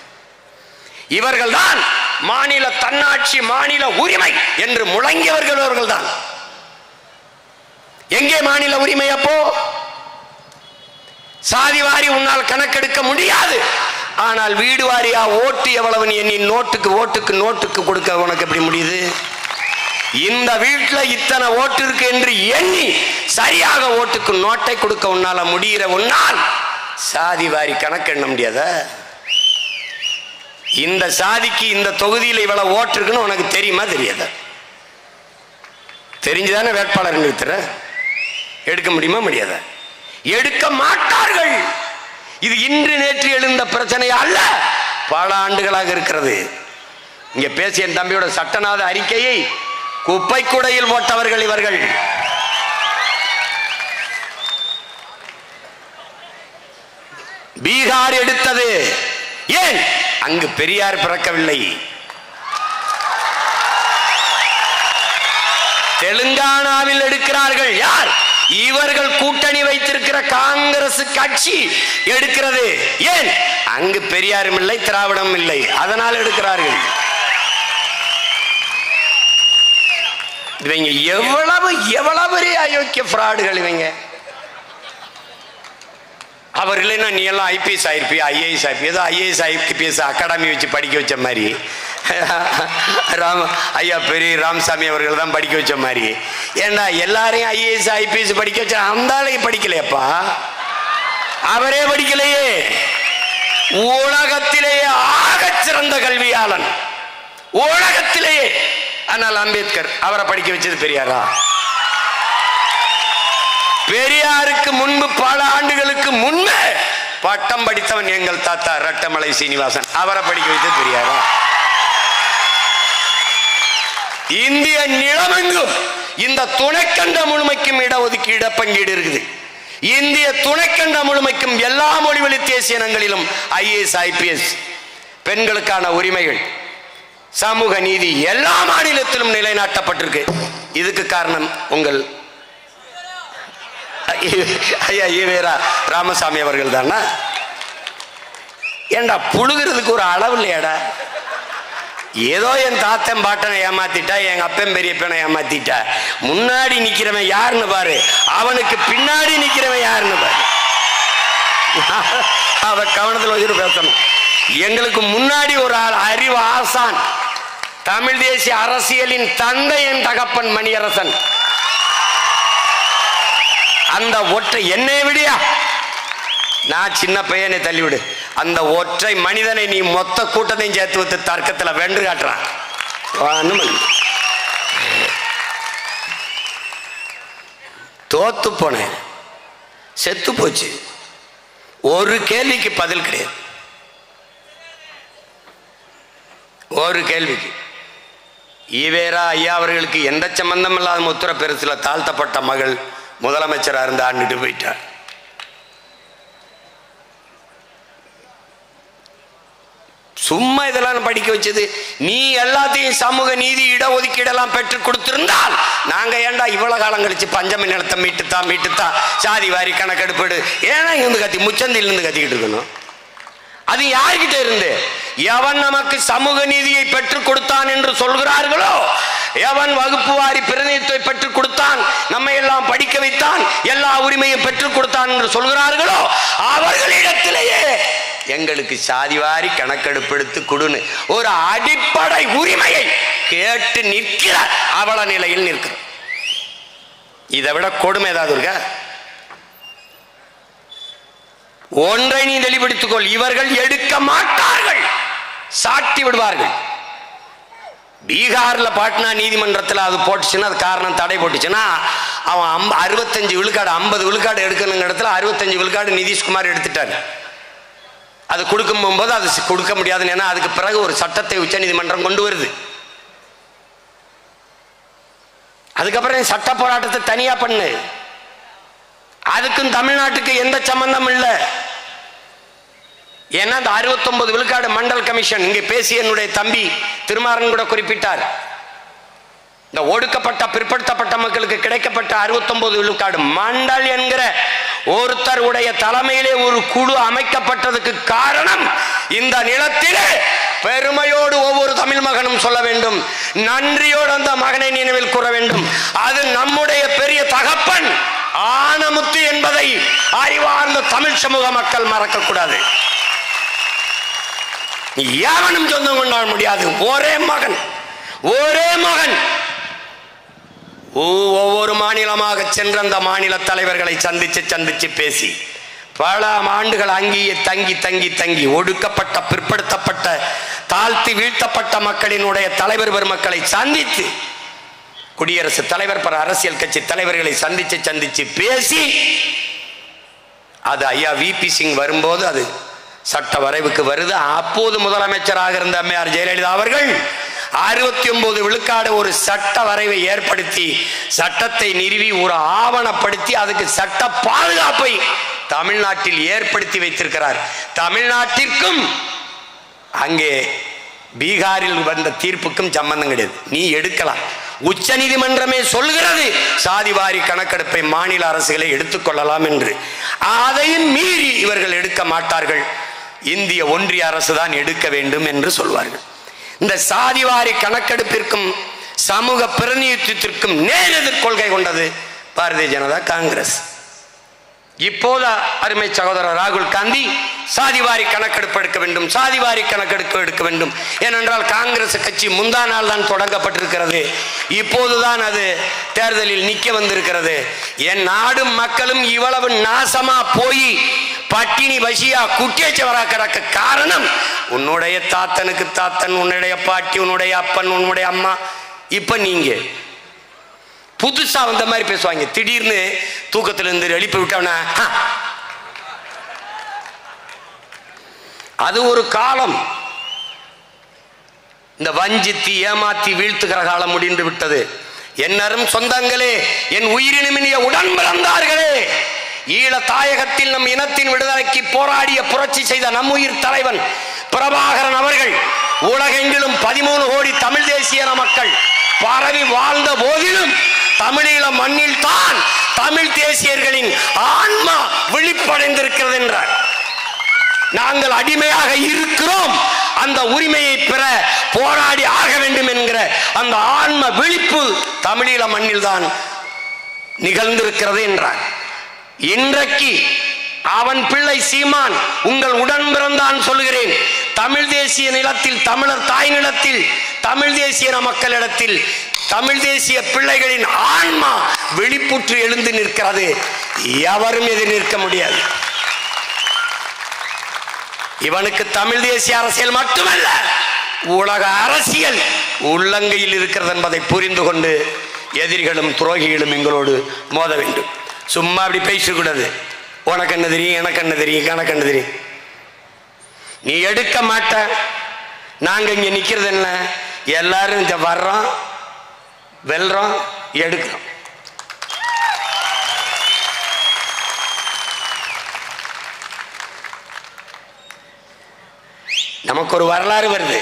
இவர்கள் தான் மாநில தன்னாட்சி, மாநில உரிமை என்று முழங்கியவர்கள் அவர்கள் தான். எங்கே மாநில உரிமை? அப்போ சாதி வாரி உன்னால் கணக்கெடுக்க முடியாது, ஆனால் வீடு வாரியா ஓட்டு எவ்வளவு எண்ணி ஓட்டுக்கு கொடுக்க உனக்கு எப்படி முடியுது? இந்த வீட்டில் இத்தனை ஓட்டு இருக்கு என்று எண்ணி சரியாக ஓட்டுக்கு நோட்டை கொடுக்க உன்னால முடிகிற உன்னால் சாதி வாரி கணக்கு எண்ண முடியாத? இந்த சாதிக்கு இந்த தொகுதியில் இவ்வளவு ஓட்டு இருக்குன்னு உனக்கு தெரியுமா தெரியாத? தெரிஞ்சுதானே வேட்பாளர் நிறுத்துற? எடுக்க முடியுமா முடியாத? எடுக்க மாட்டார்கள். இது இன்று நேற்று எழுந்த பிரச்சனை அல்ல, பல ஆண்டுகளாக இருக்கிறது. இங்க பேசிய என் தம்பியோட சட்டநாத அறிக்கையை குப்பை கூடையில் போட்டவர்கள் இவர்கள். பீகார் எடுத்தது ஏன்? அங்கு பெரியார் பிறக்கவில்லை. தெலுங்கானாவில் எடுக்கிறார்கள் யார்? இவர்கள் கூட்டணி வைத்திருக்கிற காங்கிரஸ் கட்சி எடுக்கிறது ஏன்? அங்கு பெரியாரும் இல்லை, திராவிடம் இல்லை, அதனால் எடுக்கிறார்கள். இவங்க எவ்வளவு அயோக்கிய ஃப்ராடுகள் இவங்க. அவர் இல்லைன்னா நீ எல்லாம் ஐபிஎஸ் ஆயிருப்பி, ஐஏஎஸ் ஆயிருப்பி. ஏதோ ஐஏஎஸ் ஐபிஎஸ் அகாடமி வச்சு படிக்க வச்ச மாதிரி ஐயா பெரிய ராமசாமி அவர்கள் தான் படிக்க வச்ச மாதிரி. ஏன்னா எல்லாரையும் ஐஏஎஸ் ஐபிஎஸ் படிக்க வச்ச அந்த ஆளையும் படிக்கலையப்பா, அவரே படிக்கலையே. உலகத்திலேயே ஆக சிறந்த கல்வியாளன் உலகத்திலேயே. ஆனால் அம்பேத்கர் அவரை படிக்க வச்சது பெரியாரா? பெரியாருக்கு முன்பு பல ஆண்டுகளுக்கு முன்பே பட்டம் படித்தவன் எங்கள் தாத்தா ரட்டமலை சீனிவாசன், அவரை படிக்க வைத்தது பெரியாரா? இந்திய நிலமெங்கும் இந்த துணைக்கண்ட முழுமைக்கும் இடஒதுக்கீடு பங்கீடு இருக்குது. இந்திய துணைக்கண்ட முழுமைக்கும் எல்லா மொழிவழி தேசிய இனங்களிலும் ஐஏஎஸ் ஐபிஎஸ், பெண்களுக்கான உரிமைகள், சமூக நீதி எல்லா மாநிலத்திலும் நிலைநாட்டப்பட்டிருக்கு. இதுக்கு காரணம் உங்கள் ஐயா ஈவேரா ராமசாமி அவர்கள் தானா? ஏண்டா புழுகிறதுக்கு ஒரு அளவு இல்லையாடா? ஏதோ என் தாத்தன் பாட்டனை ஏமாத்திட்டா, எங்க அப்பன் பெரியப்பனை ஏமாத்திட்டா, முன்னாடி நிக்கிறவன் யாருன்னு பாரு, அவனுக்கு பின்னாடி நிக்கிறவன் யாருன்னு பாரு. அவ கவனத்தில் வச்சுட்டு பேசணும். எங்களுக்கு முன்னாடி ஒரு ஆள் அறிவு ஆசான், தமிழ் தேசிய அரசியலின் தந்தை என் தகப்பன் மணியரசன். அந்த ஒற்றை என்னை விடியா, நான் சின்ன பையனை தள்ளிவிடு, அந்த ஒற்றை மனிதனை நீ மொத்த கூட்டத்தையும் சேர்த்து வைத்து தர்க்கத்தில் வென்று காட்டுறான். தோத்து போனேன், செத்து போச்சு. ஒரு கேள்விக்கு பதில் கிடையாது. ஒரு கேள்விக்கு. ஈவேரா ஐயா அவர்களுக்கு எந்த சம்பந்தம் இல்லாத உத்தரப்பிரதேசத்தில் தாழ்த்தப்பட்ட மகள் முதலமைச்சராக இருந்து ஆண்டுட்டு போயிட்டார். சும்மா இதெல்லாம் படிக்க வச்சது. நீ எல்லாத்தையும் சமூக நீதி இடஒதுக்கீடெல்லாம் பெற்று கொடுத்திருந்தால் நாங்க ஏண்டா இவ்வளவு காலம் கழிச்சு பஞ்சமி நிலத்தை மீட்டுத்தான் சாதி வாரி கணக்கெடுப்பீடு ஏன்னா இருந்து கத்தி முச்சந்தில இருந்து கத்திக்கிட்டு இருக்கணும்? அது யார்கிட்ட இருந்து? எவன் நமக்கு சமூக நீதியை பெற்றுக் கொடுத்தான் என்று சொல்கிறார்களோ, எவன் வகுப்பு வாரி பிரதிநிதித்துவத்தை பெற்றுக் கொடுத்தான், நம்மை எல்லாம் படிக்க வைத்தான், எல்லா உரிமையும் பெற்றுக் கொடுத்தான் என்று சொல்கிறார்களோ, அவர்கள் இடத்திலேயே எங்களுக்கு சாதிவாரி கணக்கெடுப்பு எடுத்து கொடுன்னு ஒரு அடிப்படை உரிமையை கேட்டு நிற்கிற அவல நிலையில் நிற்கிறோம். இதை விட கொடுமை ஏதாவது இருக்க? ஒன்றை நீ தெளிவுபடுத்திக் கொள், இவர்கள் எடுக்க மாட்டார்கள், சாட்டி விடுவார்கள். பீகார்ல பாட்னா நீதிமன்றத்தில் அது போட்டுச்சுன்னா, அது காரணம் தடை போட்டுச்சுன்னா, அவன் 65 விழுக்காடு 50 விழுக்காடு எடுக்கணுங்கிற இடத்துல 65 விழுக்காடு நிதிஷ்குமார் எடுத்துட்டார். அது கொடுக்கும் போகும்போது அது கொடுக்க முடியாதுன்னு, ஏன்னா அதுக்கு பிறகு ஒரு சட்டத்தை உச்ச நீதிமன்றம் கொண்டு வருது. அதுக்கப்புறம் சட்ட போராட்டத்தை தனியா பண்ணு. அதுக்கும் தமிழ்நாட்டுக்கு எந்த சம்பந்தம் இல்லை. ஏன்னா அந்த 69 விழுக்காடு மண்டல் கமிஷன் இங்கே பேசிய என்னுடைய தம்பி திருமாறன் கூட குறிப்பிட்டார். இந்த ஒடுக்கப்பட்ட பிற்படுத்தப்பட்ட மக்களுக்கு கிடைக்கப்பட்ட 69 விழுக்காடு மண்டல் என்கிற ஒருத்தர் உடைய தலைமையிலே ஒரு குழு அமைக்கப்பட்டதுக்கு காரணம், இந்த நிலத்திலே பெருமையோடு ஒவ்வொரு தமிழ் மகனும் சொல்ல வேண்டும், நன்றியோடு அந்த மகனை நினைவில் கூற வேண்டும், அது நம்முடைய பெரிய தகப்பன் ஆனமுத்து என்பதை அறிவார்ந்த தமிழ் சமூக மக்கள் மறக்க கூடாது. எவனும் சொந்தம் கொண்டாட முடியாது. ஒரே மகன், ஒரே மகன். ஒவ்வொரு மாநிலமாக சென்ற அந்த மாநில தலைவர்களை சந்திச்சு பேசி பல ஆண்டுகள் அங்கேயே தங்கி தங்கி தங்கி ஒடுக்கப்பட்ட பிற்படுத்தப்பட்ட தாழ்த்தி வீழ்த்தப்பட்ட மக்களினுடைய தலைவர் பெருமக்களை சந்தித்து, குடியரசுத் தலைவர் பல அரசியல் கட்சி தலைவர்களை சந்திச்சு பேசி, அது ஐயா விபி சிங் வரும்போது அது சட்ட வரைவுக்கு வருது. அப்போது முதலமைச்சராக இருந்த அம்மையார் ஜெயலலிதா அவர்கள் 69 விழுக்காடு ஒரு சட்ட வரைவை ஏற்படுத்தி, சட்டத்தை நிறுவி ஒரு ஆவணப்படுத்தி, அதுக்கு சட்ட பாதுகாப்பை தமிழ்நாட்டில் ஏற்படுத்தி வைத்திருக்கிறார். தமிழ்நாட்டிற்கும் அங்கே பீகாரில் வந்த தீர்ப்புக்கும் சம்பந்தம் கிடையாது. நீ எடுக்கலாம். உச்ச நீதிமன்றமே சொல்கிறது சாதிவாரி கணக்கெடுப்பை மாநில அரசுகளை எடுத்துக்கொள்ளலாம் என்று. அதையும் மீறி இவர்கள் எடுக்க மாட்டார்கள். இந்திய ஒன்றிய அரசு தான் எடுக்க வேண்டும் என்று சொல்வார்கள். இந்த சாதிவாரி கணக்கெடுப்பிற்கும் சமூக பிரதிநிதித்துவத்திற்கும் நேர் எதிர்கொள்கை கொண்டது பாரதிய ஜனதா காங்கிரஸ். இப்போது அருமை சகோதரர் ராகுல் காந்தி சாதிவாரி கணக்கெடுப்பு எடுக்க வேண்டும், சாதிவாரி கணக்கெடுப்பு எடுக்க வேண்டும். ஏனென்றால் காங்கிரஸ் கட்சி முந்தா நாள் தான் தொடங்கப்பட்டிருக்கிறது, இப்போதுதான் அது தேர்தலில் நிற்க வந்திருக்கிறது. என் நாடும் மக்களும் இவ்வளவு நாசமா போய் பட்டினி பசியா குட்டியச்சவரா கிடக்க காரணம் உன்னுடைய தாத்தனுக்கு தாத்தன், உன்னுடைய பாட்டி, உன்னுடைய அப்பன், உன்னுடைய அம்மா. இப்ப நீங்க புதுசா வந்த மாதிரி பேசுவாங்க. திடீர்னு தூக்கத்திலிருந்து எழுப்பி விட்டவன அது ஒரு காலம். இந்த வஞ்சித்து ஏமாத்தி வீழ்த்துகிற காலம் முடிந்து விட்டது. என்னரும் சொந்தங்களே, என் உயிரினுமினிய உடன் பிறந்தார்களே, ஈழ தாயகத்தில் நம் இனத்தின் விடுதலைக்கு போராடிய புரட்சி செய்த நம் உயிர் தலைவன் பிரபாகரன் அவர்கள் உலகெங்கிலும் 13 கோடி தமிழ் தேசிய மக்கள் பரவி வாழ்ந்த போதிலும் தமிழீழ மண்ணில் தான் தமிழ் தேசியர்களின் ஆன்மா விழிப்படைந்திருக்கிறது என்றார். நாங்கள் அடிமையாக இருக்கிறோம், அந்த உரிமையை பெற போராடி ஆக வேண்டும் என்கிற அந்த ஆன்ம விழிப்பு தமிழீழ மண்ணில் தான் நிகழ்ந்திருக்கிறது என்றார். இன்றைக்கு அவன் பிள்ளை சீமான் உங்கள் உடன் பிறந்தான் சொல்கிறேன். தமிழ் தேசிய நிலத்தில், தமிழர் தாய் நிலத்தில், தமிழ் தேசிய மக்களிடத்தில் தமிழ் தேசிய பிள்ளைகளின் ஆன்மா வெளிப்புற்று எழுந்து நிற்கிறது. எவரும் எதிர் நிற்க முடியாது. இவனுக்கு தமிழ் தேசிய அரசியல் மட்டுமல்ல, உலக அரசியல் உள்ளங்கையில் இருக்கிறது என்பதை புரிந்து கொண்டு எதிரிகளும் துரோகிகளும் எங்களோடு மோத வேண்டும். சும்மா அப்படி பேசக்கூடாது. உனக்கு என்ன தெரியும், எனக்கு என்ன தெரியும், கணக்கு என்ன தெரியும். நீ எடுக்க மாட்ட. நாங்க இங்க நிக்கிறது என்ன, எல்லாரும் இங்க வர்றோம், வெல்றோம், எடுக்கிறோம். நமக்கு ஒரு வரலாறு வருது.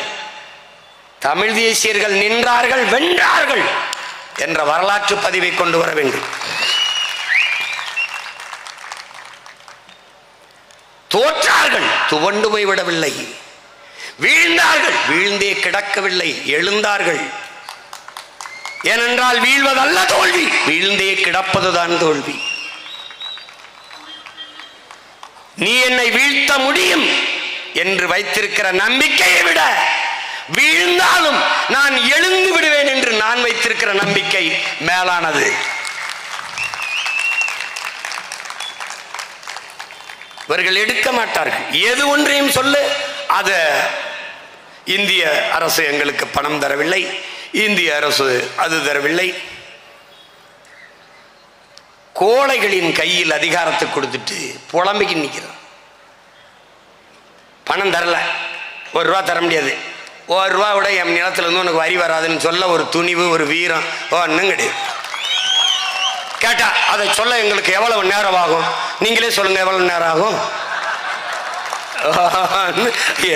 தமிழ் தேசியர்கள் நின்றார்கள், வென்றார்கள் என்ற வரலாற்று பதிவை கொண்டு வர வேண்டும். தோற்றார்கள், துவண்டு போய் விடவில்லை. வீழ்ந்தார்கள், வீழ்ந்தே கிடக்கவில்லை, எழுந்தார்கள். ஏனென்றால் வீழ்வதல்ல தோல்வி, வீழ்ந்தே கிடப்பதுதான் தோல்வி. நீ என்னை வீழ்த்த முடியும் என்று வைத்திருக்கிற நம்பிக்கையை விட வீழ்ந்தாலும் நான் எழுந்து விடுவேன் என்று நான் வைத்திருக்கிற நம்பிக்கை மேலானது. இவர்கள் எடுக்க மாட்டார்கள். எது ஒன்றையும் சொல்லு, அத இந்திய அரசு எங்களுக்கு பணம் தரவில்லை, இந்திய அரசு அது தரவில்லை. கோழைகளின் கையில் அதிகாரத்தை கொடுத்துட்டு புலம்பிக்கு நிற்கிறான். பணம் தரல, ₹1 தர முடியாது, ₹1 விட என் நிலத்துல இருந்து உனக்கு வரி வராதுன்னு சொல்ல ஒரு துணிவு, ஒரு வீரம் ஒன்றும் கிடையாது. கேட்டா அதை சொல்ல எங்களுக்கு எவ்வளவு நேரம் ஆகும், நீங்களே சொல்லுங்க எவ்வளவு நேரம் ஆகும்.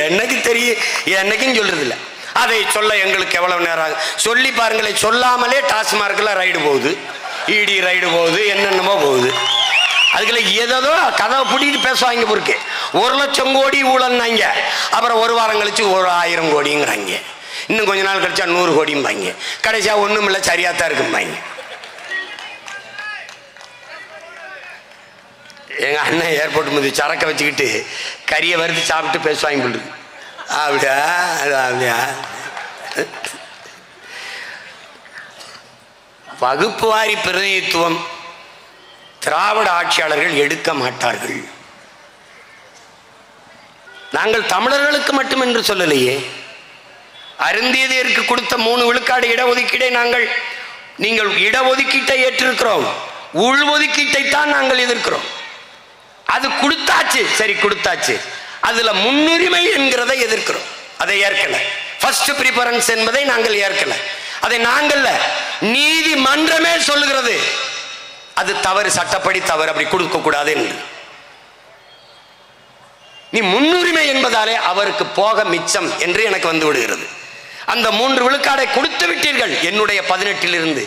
என்னைக்கு தெரியும், என்னைக்கும் சொல்றது இல்லை. அதை சொல்ல எங்களுக்கு எவ்வளவு நேரம் ஆகும் சொல்லி பாருங்களேன். சொல்லாமலே டாஸ்மார்க்ல ரைடு போகுது, இடி ரைடு போகுது, என்னென்னமோ போகுது. அதுக்குள்ள ஏதோ கதவை பிடிட்டு பேசுவாங்க. பொறுக்கு 1,00,000 கோடி ஊழல்னாங்க, அப்புறம் ஒரு வாரம் கழிச்சு 1000 கோடிங்கிறாங்க, இன்னும் கொஞ்ச நாள் கழிச்சா 100 கோடிம்பாங்க, கடைசியா ஒண்ணும் இல்லை சரியாத்தான் இருக்கும்பாங்க. எங்க அண்ணன் ஏர்போர்ட் முதி சரக்க வச்சுக்கிட்டு கறியை வறுத்து சாப்பிட்டு பேசுவாங்க போட்டுருக்கு. அப்படியா அப்படியா. வகுப்பு வாரி பிரதிநிதித்துவம் திராவிட ஆட்சியாளர்கள் எடுக்க மாட்டார்கள். நாங்கள் தமிழர்களுக்கு மட்டும் என்று சொல்லலையே, அருந்தியதற்கு கொடுத்த 3 விழுக்காடு இடஒதுக்கீடை நீங்கள் இடஒதுக்கீட்டை ஏற்றிருக்கிறோம், உள்ஒதுக்கீட்டை தான் நாங்கள் எதிர்க்கிறோம். அது கொடுத்தாச்சு, சரி கொடுத்தாச்சு, அதுல முன்னுரிமை என்கிறதை எதிர்க்கிறோம், அதை ஏற்கல. ஃபர்ஸ்ட் பிரிஃபரன்ஸ் என்பதை நாங்கள் ஏற்கல. அதை நாங்கள் நீதிமன்றமே சொல்லுகிறது அது தவறு, சட்டப்படி தவறு, அப்படி கொடுக்க கூடாது என்று. நீ முன்னுரிமை என்பதாலே அவருக்கு போக மிச்சம் என்று எனக்கு வந்து விடுகிறது. அந்த 3 விழுக்காடை கொடுத்து விட்டீர்கள். என்னுடைய 18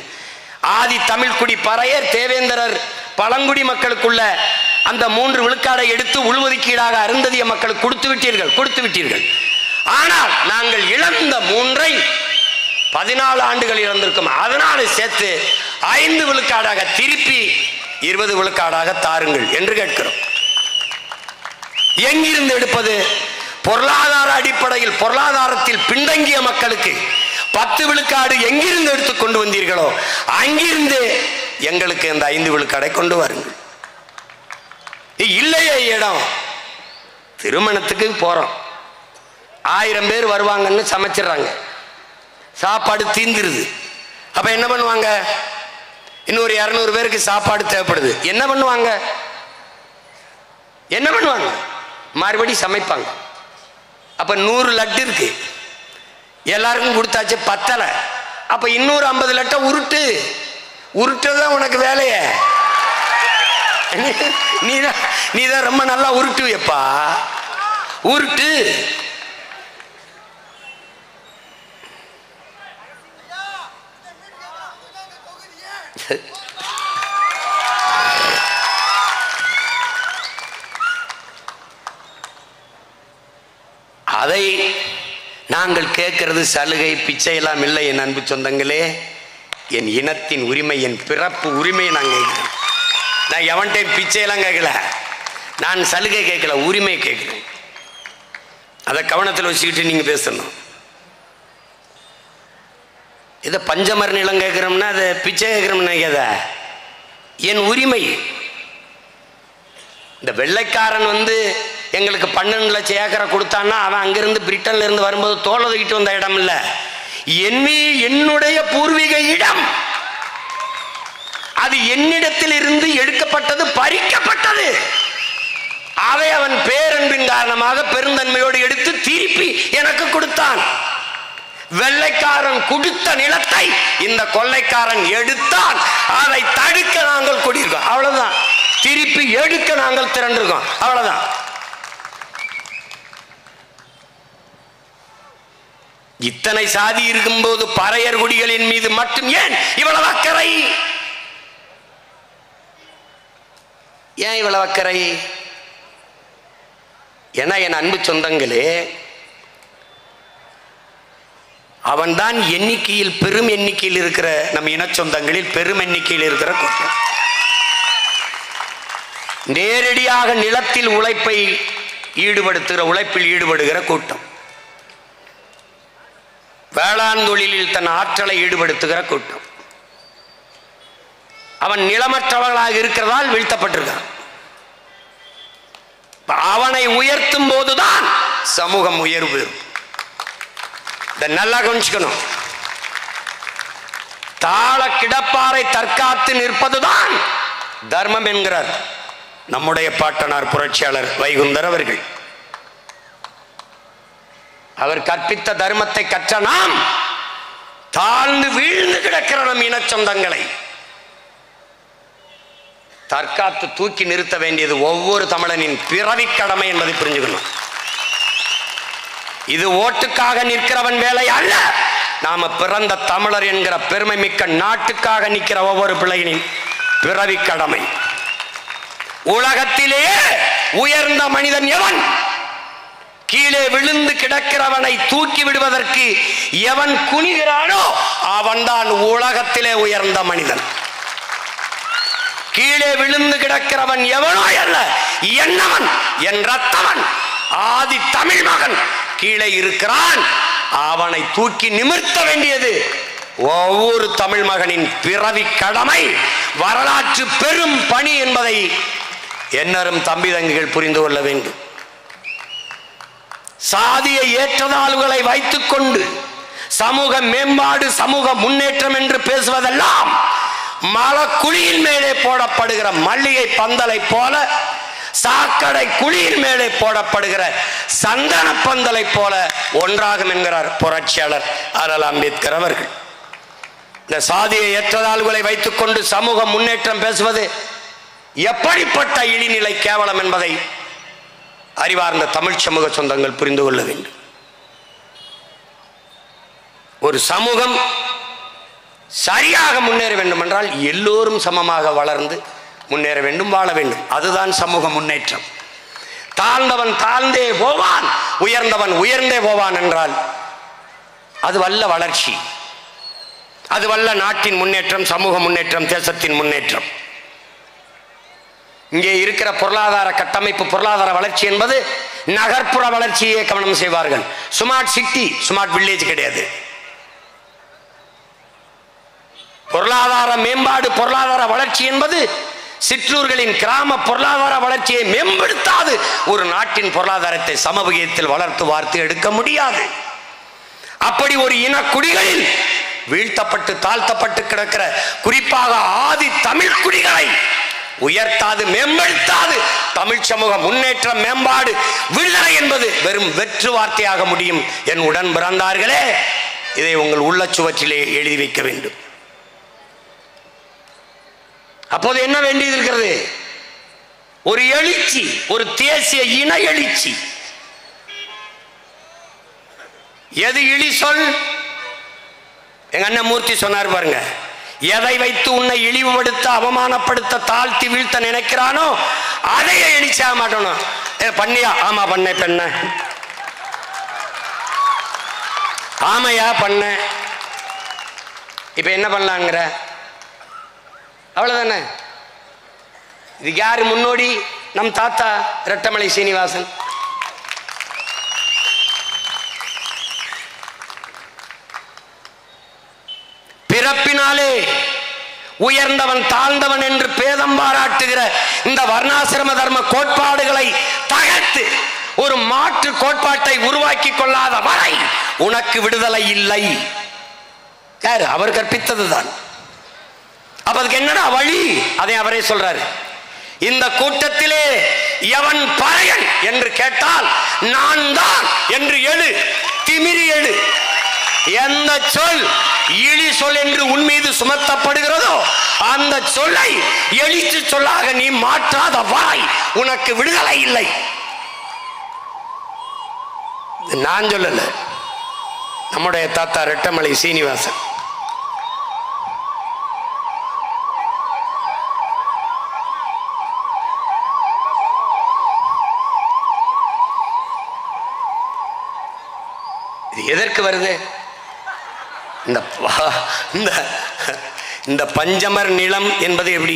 ஆதி தமிழ்குடி பறையர் தேவேந்திரர் பழங்குடி மக்களுக்குள்ள அந்த 3 விழுக்காடை எடுத்து உள்ஒதுக்கீடாக அருந்ததிய மக்களுக்கு கொடுத்து விட்டீர்கள். ஆனால் நாங்கள் இழந்த 3ஐ 14 ஆண்டுகள் இழந்திருக்கும். அதனால சேர்த்து 5 விழுக்காடாக திருப்பி 20 விழுக்காடாக தாருங்கள் என்று கேட்கிறோம். எங்கிருந்து எடுப்பது? பொருளாதார அடிப்படையில் பொருளாதாரத்தில் பின்தங்கிய மக்களுக்கு 10 விழுக்காடு எங்கிருந்து எடுத்து கொண்டு வந்தீர்களோ அங்கிருந்து எங்களுக்கு இந்த 5 விழுக்காடை கொண்டு வாருங்கள். இல்லையே இடம், திருமணத்துக்கு போறோம், 1000 பேர் வருவாங்கன்னு சமைச்சிடறாங்க, சாப்பாடு தீந்துருது. அப்ப என்ன பண்ணுவாங்க? இன்னொரு 200 பேருக்கு சாப்பாடு தேவைப்படுது, என்ன பண்ணுவாங்க? மறுபடி சமைப்பாங்க. அப்ப 100 லட்டு இருக்கு, எல்லாருக்கும் கொடுத்தாச்சு, பத்தல. அப்ப இன்னொரு 50 லட்டை உருட்டுதான் உனக்கு வேலைய. நீதான் ரொம்ப நல்லா உருட்டுவியப்பா, உருட்டு. அதை நாங்கள் கேட்கிறது சலுகை பிச்சை எல்லாம் இல்லை. என் அன்பு சொந்தங்களே, என் இனத்தின் உரிமை, என் பிறப்பு உரிமையை நான் கேட்கிறேன். நான் எவன்கிட்ட பிச்சையெல்லாம் கேட்கல, நான் சலுகை கேட்கல, உரிமை கேட்கிறேன். அதை கவனத்தில் வச்சுக்கிட்டு நீங்க பேசணும். இதை பஞ்சமர நிலம் கேட்கிறோம்னா அதை பிச்சை கேட்கிறோம்னா கேத என் உரிமை. இந்த வெள்ளைக்காரன் எங்களுக்கு 12 லட்சம் ஏக்கரை கொடுத்தான்னா அவன் அங்கிருந்து பிரிட்டன்ல இருந்து வரும்போது தோளதுக்கிட்டு வந்த இடம் இல்ல, என்னுடைய பூர்வீக இடம். அது என்னிடத்தில் இருந்து எடுக்கப்பட்டது, பறிக்கப்பட்டது. அதை அவன் பேரன்பின் காரணமாக பெருந்தன்மையோடு எடுத்து திருப்பி எனக்கு கொடுத்தான். வெள்ளைக்காரன் கொடுத்த நிலத்தை இந்த கொள்ளைக்காரன் எடுத்தான். அதை தடுக்க நாங்கள் கூடியிருக்கோம், அவ்வளவுதான். திருப்பி எடுக்க நாங்கள் திரண்டிருக்கோம், அவ்வளவுதான். இத்தனை சாதி இருக்கும்போது பறையர் குடிகளின் மீது மட்டும் ஏன் இவ்வளவு அக்கறை? ஏன் இவ்வளவு அக்கறை? ஏன்னா என் அன்பு சொந்தங்களே, அவன்தான் எண்ணிக்கையில் பெரும் எண்ணிக்கையில் இருக்கிற நம் இன சொந்தங்களில் பெரும் எண்ணிக்கையில் இருக்கிற கூட்டம். நேரடியாக நிலத்தில் உழைப்பில் ஈடுபடுகிற கூட்டம், வேளாண் தொழிலில் தன் ஆற்றலை ஈடுபடுத்துகிற கூட்டம். அவன் நிலமற்றவர்களாக இருக்கிறதால் வீழ்த்தப்பட்டிருக்கான். அவனை உயர்த்தும் போதுதான் சமூகம் உயர்வு. நல்லா கவனிச்சுக்கணும். தாள கிடப்பாரை தற்காத்து நிற்பதுதான் தர்மம் என்கிறார் நம்முடைய பாட்டனார் புரட்சியாளர் வைகுந்தர் அவர்கள். அவர் கற்பித்த தர்மத்தை கற்ற நாம் தாழ்ந்து வீழ்ந்து கிடக்கிற நம் இன சொந்தங்களை தற்காத்து தூக்கி நிறுத்த வேண்டியது ஒவ்வொரு தமிழனின் பிறவி கடமை என்பதை புரிஞ்சுக்கணும். இது ஓட்டுக்காக நிற்கிறவன் வேலை அல்ல. நாம பிறந்த தமிழர் என்கிற பெருமை மிக்க நாட்டுக்காக நிற்கிற ஒவ்வொரு பிள்ளையினின் பிறவி கடமை. உலகத்திலேயே உயர்ந்த மனிதன் எவன்? கீழே விழுந்து கிடக்கிறவனை தூக்கி விடுவதற்கு எவன் குனிகிறானோ அவன்தான் உலகத்திலே உயர்ந்த மனிதன். கீழே விழுந்து கிடக்கிறவன் எவனோ அல்ல, என்னவன், என் ரத்தவன், ஆதி தமிழ் மகன் கீழே இருக்கிறான். அவனை தூக்கி நிமிர்த்த வேண்டியது ஒவ்வொரு தமிழ் மகனின் பிறவி கடமை, வரலாற்று பெரும் பணி என்பதை என்னரும் தம்பி தங்கிகள் புரிந்து கொள்ள வேண்டும். சாதிய ஏற்றத்தாழ்வுகளை வைத்துக் கொண்டு சமூக மேம்பாடு, சமூக முன்னேற்றம் என்று பேசுவதெல்லாம் மலக்குழியின் மேலே போடப்படுகிற மல்லிகை பந்தலை போல, சாக்கடை குழியின் மேலே போடப்படுகிற சந்தன பந்தலை போல ஒன்றாகும் என்கிறார் புரட்சியாளர் அண்ணல் அம்பேத்கர் அவர்கள். இந்த சாதிய ஏற்றத்தாழ்வுகளை வைத்துக் கொண்டு சமூக முன்னேற்றம் பேசுவது எப்படிப்பட்ட இழிநிலை கேவலம் என்பதை அறிவார்ந்த தமிழ் சமூக சொந்தங்கள் புரிந்து கொள்ள வேண்டும். ஒரு சமூகம் சரியாக முன்னேற வேண்டும் என்றால் எல்லோரும் சமமாக வளர்ந்து முன்னேற வேண்டும், வாழ வேண்டும். அதுதான் சமூக முன்னேற்றம். தாழ்ந்தவன் தாழ்ந்தே போவான், உயர்ந்தவன் உயர்ந்தே போவான் என்றால் அது வல்ல வளர்ச்சி, அது வல்ல நாட்டின் முன்னேற்றம், சமூக முன்னேற்றம், தேசத்தின் முன்னேற்றம். இங்கே இருக்கிற பொருளாதார கட்டமைப்பு, பொருளாதார வளர்ச்சி என்பது நகர்ப்புற வளர்ச்சியை கவனம் செய்வார்கள். ஸ்மார்ட் சிட்டி, ஸ்மார்ட் வில்லேஜ் கிடையாது. பொருளாதார மேம்பாடு, பொருளாதார வளர்ச்சி என்பது சிற்றூர்களின் கிராம பொருளாதார வளர்ச்சியை மேம்படுத்தாது ஒரு நாட்டின் பொருளாதாரத்தை சமவகிதத்தில் வளர்த்து வார்த்து எடுக்க முடியாது. அப்படி ஒரு இனக்குடிகளில் வீழ்த்தப்பட்டு தாழ்த்தப்பட்டு கிடக்கிற குறிப்பாக ஆதி தமிழ் குடிகளை உயர்த்தாது, மேம்படுத்தாது தமிழ் சமூக முன்னேற்றம், மேம்பாடு, விடுதலை என்பது வெறும் வெற்று வார்த்தையாக முடியும். என் உடன் பிறந்தார்களே, இதை உங்கள் உள்ளச்சுவற்றிலே எழுதி வைக்க வேண்டும். அப்போது என்ன வேண்டியது இருக்கிறது? ஒரு எழுச்சி, ஒரு தேசிய இன எழுச்சி. எது இழி சொல்? எங்க அண்ணன் மூர்த்தி சொன்னார் பாருங்க, எதை வைத்து உன்னை இழிவுபடுத்த, அவமானப்படுத்த, தாழ்த்தி வீழ்த்த நினைக்கிறானோ அதையே எழுச்சியாக மாட்டணும். பண்ணியா? ஆமா பண்ண. பெண்ண ஆமையா பண்ண. இப்ப என்ன பண்ணலாங்கிற? அவ்வளவுதானே. இதுக்கு யாரு முன்னோடி? நம் தாத்தா ரெட்டமலை சீனிவாசன். பிறப்பினாலே உயர்ந்தவன் தாழ்ந்தவன் என்று பேதம் பாராட்டுகிற இந்த வர்ணாசிரம தர்ம கோட்பாடுகளை தகர்த்து ஒரு மாற்று கோட்பாட்டை உருவாக்கி கொள்ளாத வரை உனக்கு விடுதலை இல்லை. யாரு? அவர் கற்பித்ததுதான். அப்ப அதுக்கு என்னடா வழி? அதை அவரே சொல்றாரு. இந்த கூட்டத்திலே எவன் பறையன் என்று கேட்டால் நான் தான் என்று எழு, திமிரி எழு. எந்த சொல் இழி சொல் என்று உன் மீது சுமத்தப்படுகிறதோ அந்த சொல்லை எழுச்சி சொல்லாக நீ மாற்றாத வரை உனக்கு விடுதலை இல்லை. நான் சொல்லல, நம்முடைய தாத்தா ரெட்டமலை சீனிவாசன். எதற்கு வருது? இந்த பஞ்சமர் நிலம் என்பது எப்படி?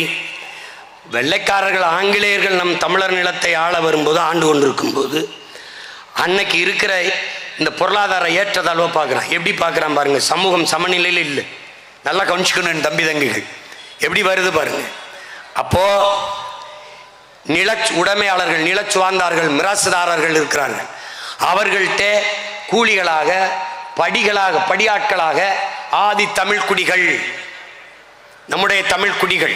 வெள்ளைக்காரர்கள் ஆங்கிலேயர்கள் நம் தமிழர் நிலத்தை ஆள வரும்போது, ஆண்டு கொண்டிருக்கும் போது, அன்னைக்கு இருக்கிற இந்த பொருளாதார ஏற்றத்தாழ்வை பார்க்குறான். எப்படி பார்க்குறான் பாருங்க. சமூகம் சமநிலையில் இல்லை. நல்லா கவனிச்சுக்கணும் என் தம்பி தங்கிகள், எப்படி வருது பாருங்க. அப்போ நில உடைமையாளர்கள், நிலச்சுவார்ந்தார்கள், மிராசுதாரர்கள் இருக்கிறார்கள். அவர்கள்ட்ட கூலிகளாக, படியாட்களாக ஆதி தமிழ் குடிகள், நம்முடைய தமிழ் குடிகள்,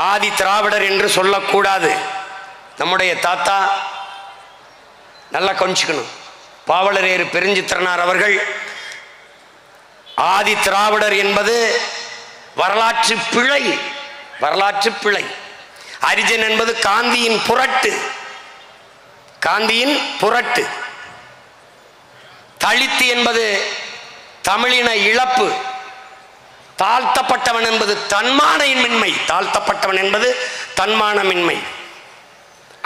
ஆதி திராவிடர் என்று சொல்லக்கூடாது. நம்முடைய தாத்தா, நல்லா கவனிச்சுக்கணும், பாவலரேறு பெருஞ்சித்திரனார் அவர்கள் ஆதி திராவிடர் என்பது வரலாற்று பிழை, வரலாற்று பிழை. ஹரிஜன் என்பது காந்தியின் புரட்டு, காந்தியின் புரட்டு. தலித்து என்பது தமிழின இழப்பு. தாழ்த்தப்பட்டவன் என்பது தன்மானமின்மை, தாழ்த்தப்பட்டவன் என்பது தன்மானமின்மை.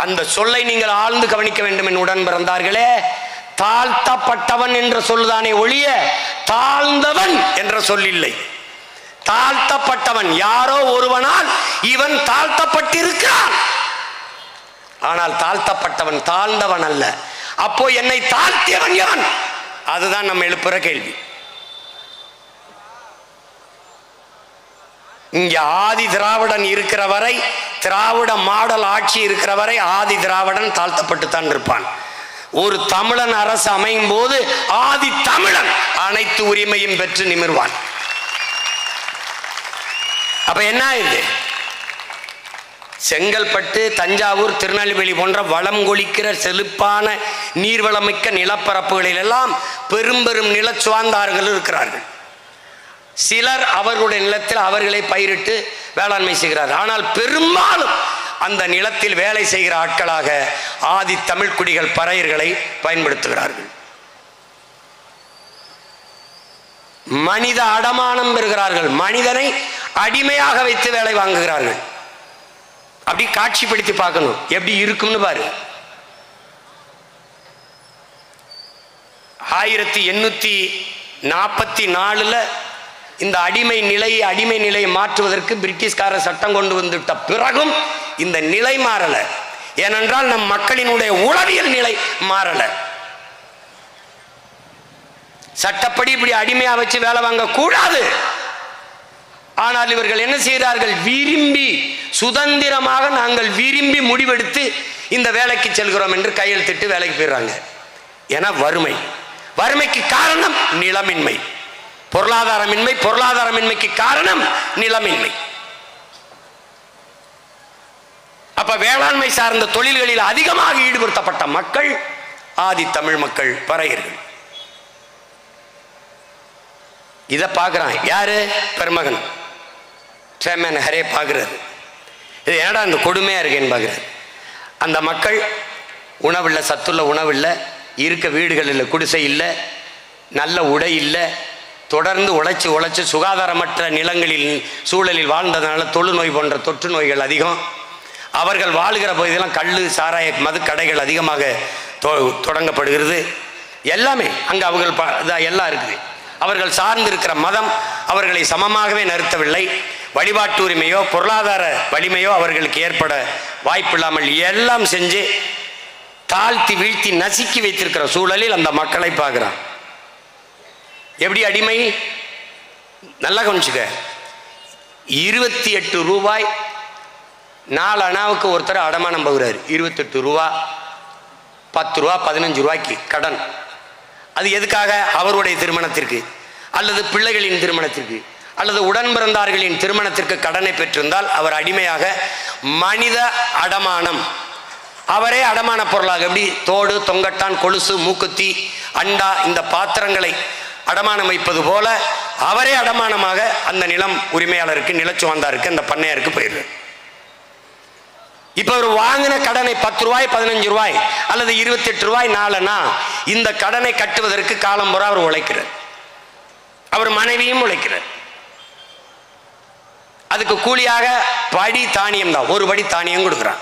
அந்த சொல்லை நீங்கள் ஆழ்ந்து கவனிக்க வேண்டும் என் உடன் பிறந்தார்களே. தாழ்த்தப்பட்டவன் என்ற சொல்லுதானே ஒழிய தாழ்ந்தவன் என்ற சொல்லில்லை. தாழ்த்தப்பட்டவன் யாரோ ஒருவனால் இவன் தாழ்த்தப்பட்டிருக்கிறான், ஆனால் தாழ்த்தப்பட்டவன் தாழ்ந்தவன் அல்ல. அப்போ என்னை தாழ்த்தியவன் எவன்? அதுதான் நம்ம எழுப்புற கேள்வி. இங்க ஆதி திராவிடன் இருக்கிற வரை, திராவிட மாடல் ஆட்சி இருக்கிற வரை ஆதி திராவிடன் தாழ்த்தப்பட்டுத்தான் இருப்பான். ஒரு தமிழன் அரசு அமையும் போது ஆதி தமிழன் அனைத்து உரிமையும் பெற்று நிமிர்வான். அப்ப என்ன இது? செங்கல்பட்டு, தஞ்சாவூர், திருநெல்வேலி போன்ற வளம் கொளிக்கிற செழிப்பான நீர்வளமிக்க நிலப்பரப்புகளில் எல்லாம் பெரும் பெரும் நிலச்சுவார்ந்தார்கள் இருக்கிறார்கள். சிலர் அவர்களுடைய நிலத்தில் அவர்களை பயிரிட்டு வேளாண்மை செய்கிறார்கள். ஆனால் பெரும்பாலும் அந்த நிலத்தில் வேலை செய்கிற ஆட்களாக ஆதி தமிழ் குடிகள், பறையர்களை பயன்படுத்துகிறார்கள். மனித அடமானம் பெறுகிறார்கள். மனிதனை அடிமையாக வைத்து வேலை வாங்குகிறார்கள். அப்படி காட்சிப்படுத்தி பார்க்கணும், எப்படி இருக்கும்னு பாரு. 1844 இந்த அடிமை நிலையை மாற்றுவதற்கு பிரிட்டிஷ்கார சட்டம் கொண்டு வந்துவிட்ட பிறகும் இந்த நிலை மாறல. ஏனென்றால் நம் மக்களினுடைய உளவியல் நிலை மாறல. சட்டப்படி இப்படி அடிமையா வச்சு வேலை வாங்க கூடாது. ஆனால் இவர்கள் என்ன செய்கிறார்கள்? விரும்பி, சுதந்திரமாக நாங்கள் விரும்பி முடிவெடுத்து இந்த வேலைக்கு செல்கிறோம் என்று கையெழுத்திட்டு வேலைக்கு போயிடுறாங்க. ஏன்னா வறுமை, வறுமைக்கு காரணம் நிலமின்மை, பொருளாதாரமின்மை, பொருளாதாரமின்மைக்கு காரணம் நிலமின்மை. அப்ப வேளாண்மை சார்ந்த தொழில்களில் அதிகமாக ஈடுபடுத்தப்பட்ட மக்கள் ஆதி தமிழ் மக்கள், பறையர்கள். இதை பார்க்கிறான் யாரு? பெருமகன் ட்ரேமன் ஹரே பார்க்கிறாரு. இது ஏடா இந்த கொடுமையா இருக்கேன்னு பார்க்கிறாரு. அந்த மக்கள் உணவில்லை, சத்துள்ள உணவில்லை, இருக்க வீடுகள் இல்லை, குடிசை இல்லை, நல்ல உடை இல்லை, தொடர்ந்து உழைச்சு சுகாதாரமற்ற நிலங்களில் சூழலில் வாழ்ந்ததுனால தொழுநோய் போன்ற தொற்று நோய்கள் அதிகம். அவர்கள் வாழ்கிற பகுதியெல்லாம் கல், சாராய, மது கடைகள் அதிகமாக தொடங்கப்படுகிறது. எல்லாமே அங்கே அவர்கள் எல்லாம் இருக்குது. அவர்கள் சார்ந்திருக்கிற மதம் அவர்களை சமமாகவே நிறுத்தவில்லை. வழிபாட்டு உரிமையோ பொருளாதார வலிமையோ அவர்களுக்கு ஏற்பட வாய்ப்பில்லாமல் எல்லாம் செஞ்சு தாழ்த்தி வீழ்த்தி நசுக்கி வைத்திருக்கிற சூழலில் அந்த மக்களை பார்க்கிறான். எப்படி அடிமை? நல்லா கவனிச்சுக்க. 28 ரூபாய் 4 அணாவுக்கு ஒருத்தர் அடமானம் போகிறார். 28 ரூபா, 10 ரூபா, 15 ரூபாய்க்கு கடன். அது எதுக்காக? அவருடைய திருமணத்திற்கு அல்லது பிள்ளைகளின் திருமணத்திற்கு அல்லது உடன் பிறந்தார்களின் திருமணத்திற்கு கடனை பெற்றிருந்தால் அவர் அடிமையாக மனித அடமானம், அவரே அடமான பொருளாக, எப்படி தோடு, தொங்கட்டான், கொலுசு, மூக்குத்தி, அண்டா, இந்த பாத்திரங்களை அடமானம் வைப்பது போல அவரே அடமானமாக அந்த நிலம் உரிமையாளருக்கு, நிலச்சுவார்ந்தாருக்கு, அந்த பண்ணையாருக்கு போயிடுறார். இப்ப அவர் வாங்கின கடனை 10 ரூபாய், 15 ரூபாய் அல்லது 28 ரூபாய் 4 இந்த கடனை கட்டுவதற்கு காலம் பூரா அவர் உழைக்கிறார். அவர் மனைவியும் உழைக்கிறார். அதுக்கு கூலியாக படி தானியம் தான், ஒரு படி தானியம் கொடுக்குறான்.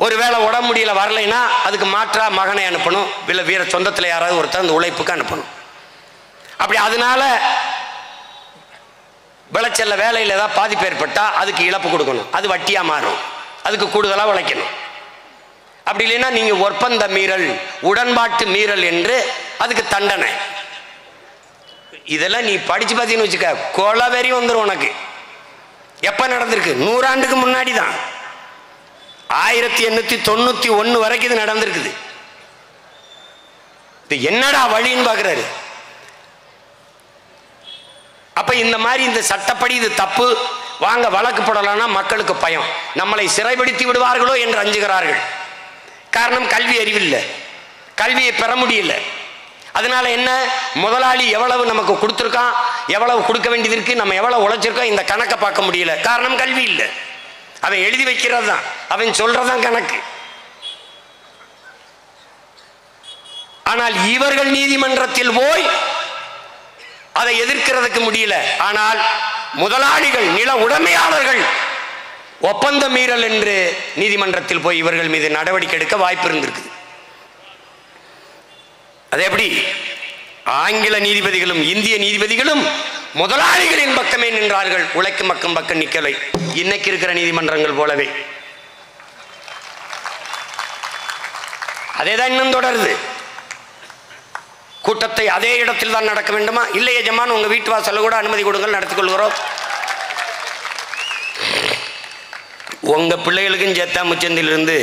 ஒருவேளை உடம்பு முடியல வரலைன்னா அதுக்கு மாற்றா மகனை அனுப்பணும், இல்லை வீர சொந்தத்தில் யாராவது ஒருத்தர் அந்த உழைப்புக்கு அனுப்பணும். அப்படி அதனால விளைச்சல்ல வேலையில் ஏதாவது பாதிப்பு ஏற்பட்டா அதுக்கு இழப்பு கொடுக்கணும், அது வட்டியா மாறும், அதுக்கு கூடுதலாக உழைக்கணும். அப்படி இல்லைன்னா நீங்க ஒப்பந்த மீறல், உடன்பாட்டு மீறல் என்று அதுக்கு தண்டனை. இதெல்லாம் நீ படிச்சு பார்த்தீங்கன்னு வச்சுக்க கொலவெறி வந்துடும் உனக்கு. எப்ப நடந்திருக்கு? 100 ஆண்டுக்கு முன்னாடி தான், 1891 வரைக்கும் இது நடந்திருக்குது. இது என்னடா வழின்னு பாக்குறாரு. அப்ப இந்த மாதிரி இந்த சட்டப்படி இது தப்பு, வாங்க வழக்கு போடலாம்னா மக்களுக்கு பயம், நம்மளை சிறைப்படுத்தி விடுவார்களோ என்று அஞ்சுகிறார்கள். காரணம் கல்வி அறிவில்லை, கல்வியை பெற முடியல. அதனால என்ன, முதலாளி எவ்வளவு நமக்கு கொடுத்துருக்கான், எவ்வளவு கொடுக்க வேண்டியது இருக்கு, நம்ம எவ்வளவு உழைச்சிருக்கோம், இந்த கணக்கை பார்க்க முடியல. காரணம் கல்வி இல்லை. அவன் எழுதி வைக்கிறது தான், அவன் சொல்றதான் கணக்கு. ஆனால் இவர்கள் நீதிமன்றத்தில் போய் அதை எதிர்க்கிறதுக்கு முடியல. ஆனால் முதலாளிகள், நில உடைமையாளர்கள் ஒப்பந்த மீறல் என்று நீதிமன்றத்தில் போய் இவர்கள் மீது நடவடிக்கை எடுக்க வாய்ப்பு இருந்திருக்கு. அது எப்படி? ஆங்கில நீதிபதிகளும் இந்திய நீதிபதிகளும் முதலாளிகளின் பக்கமே நின்றார்கள், உழைக்கும் மக்கள் பக்கம் நிக்கலை. இன்னைக்கு இருக்கிற நீதிமன்றங்கள் போலவே அதேதான் இன்னும் தொடருது. கூட்டத்தை அதே இடத்தில் தான் நடக்க வேண்டுமா? இல்லை எஜமான், உங்க வீட்டு வாசல்ல கூட அனுமதி கொடுங்கள், நடத்திக் கொள்கிறோம். உங்க பிள்ளைகளுக்கும் சேர்த்தா முச்சந்திலிருந்து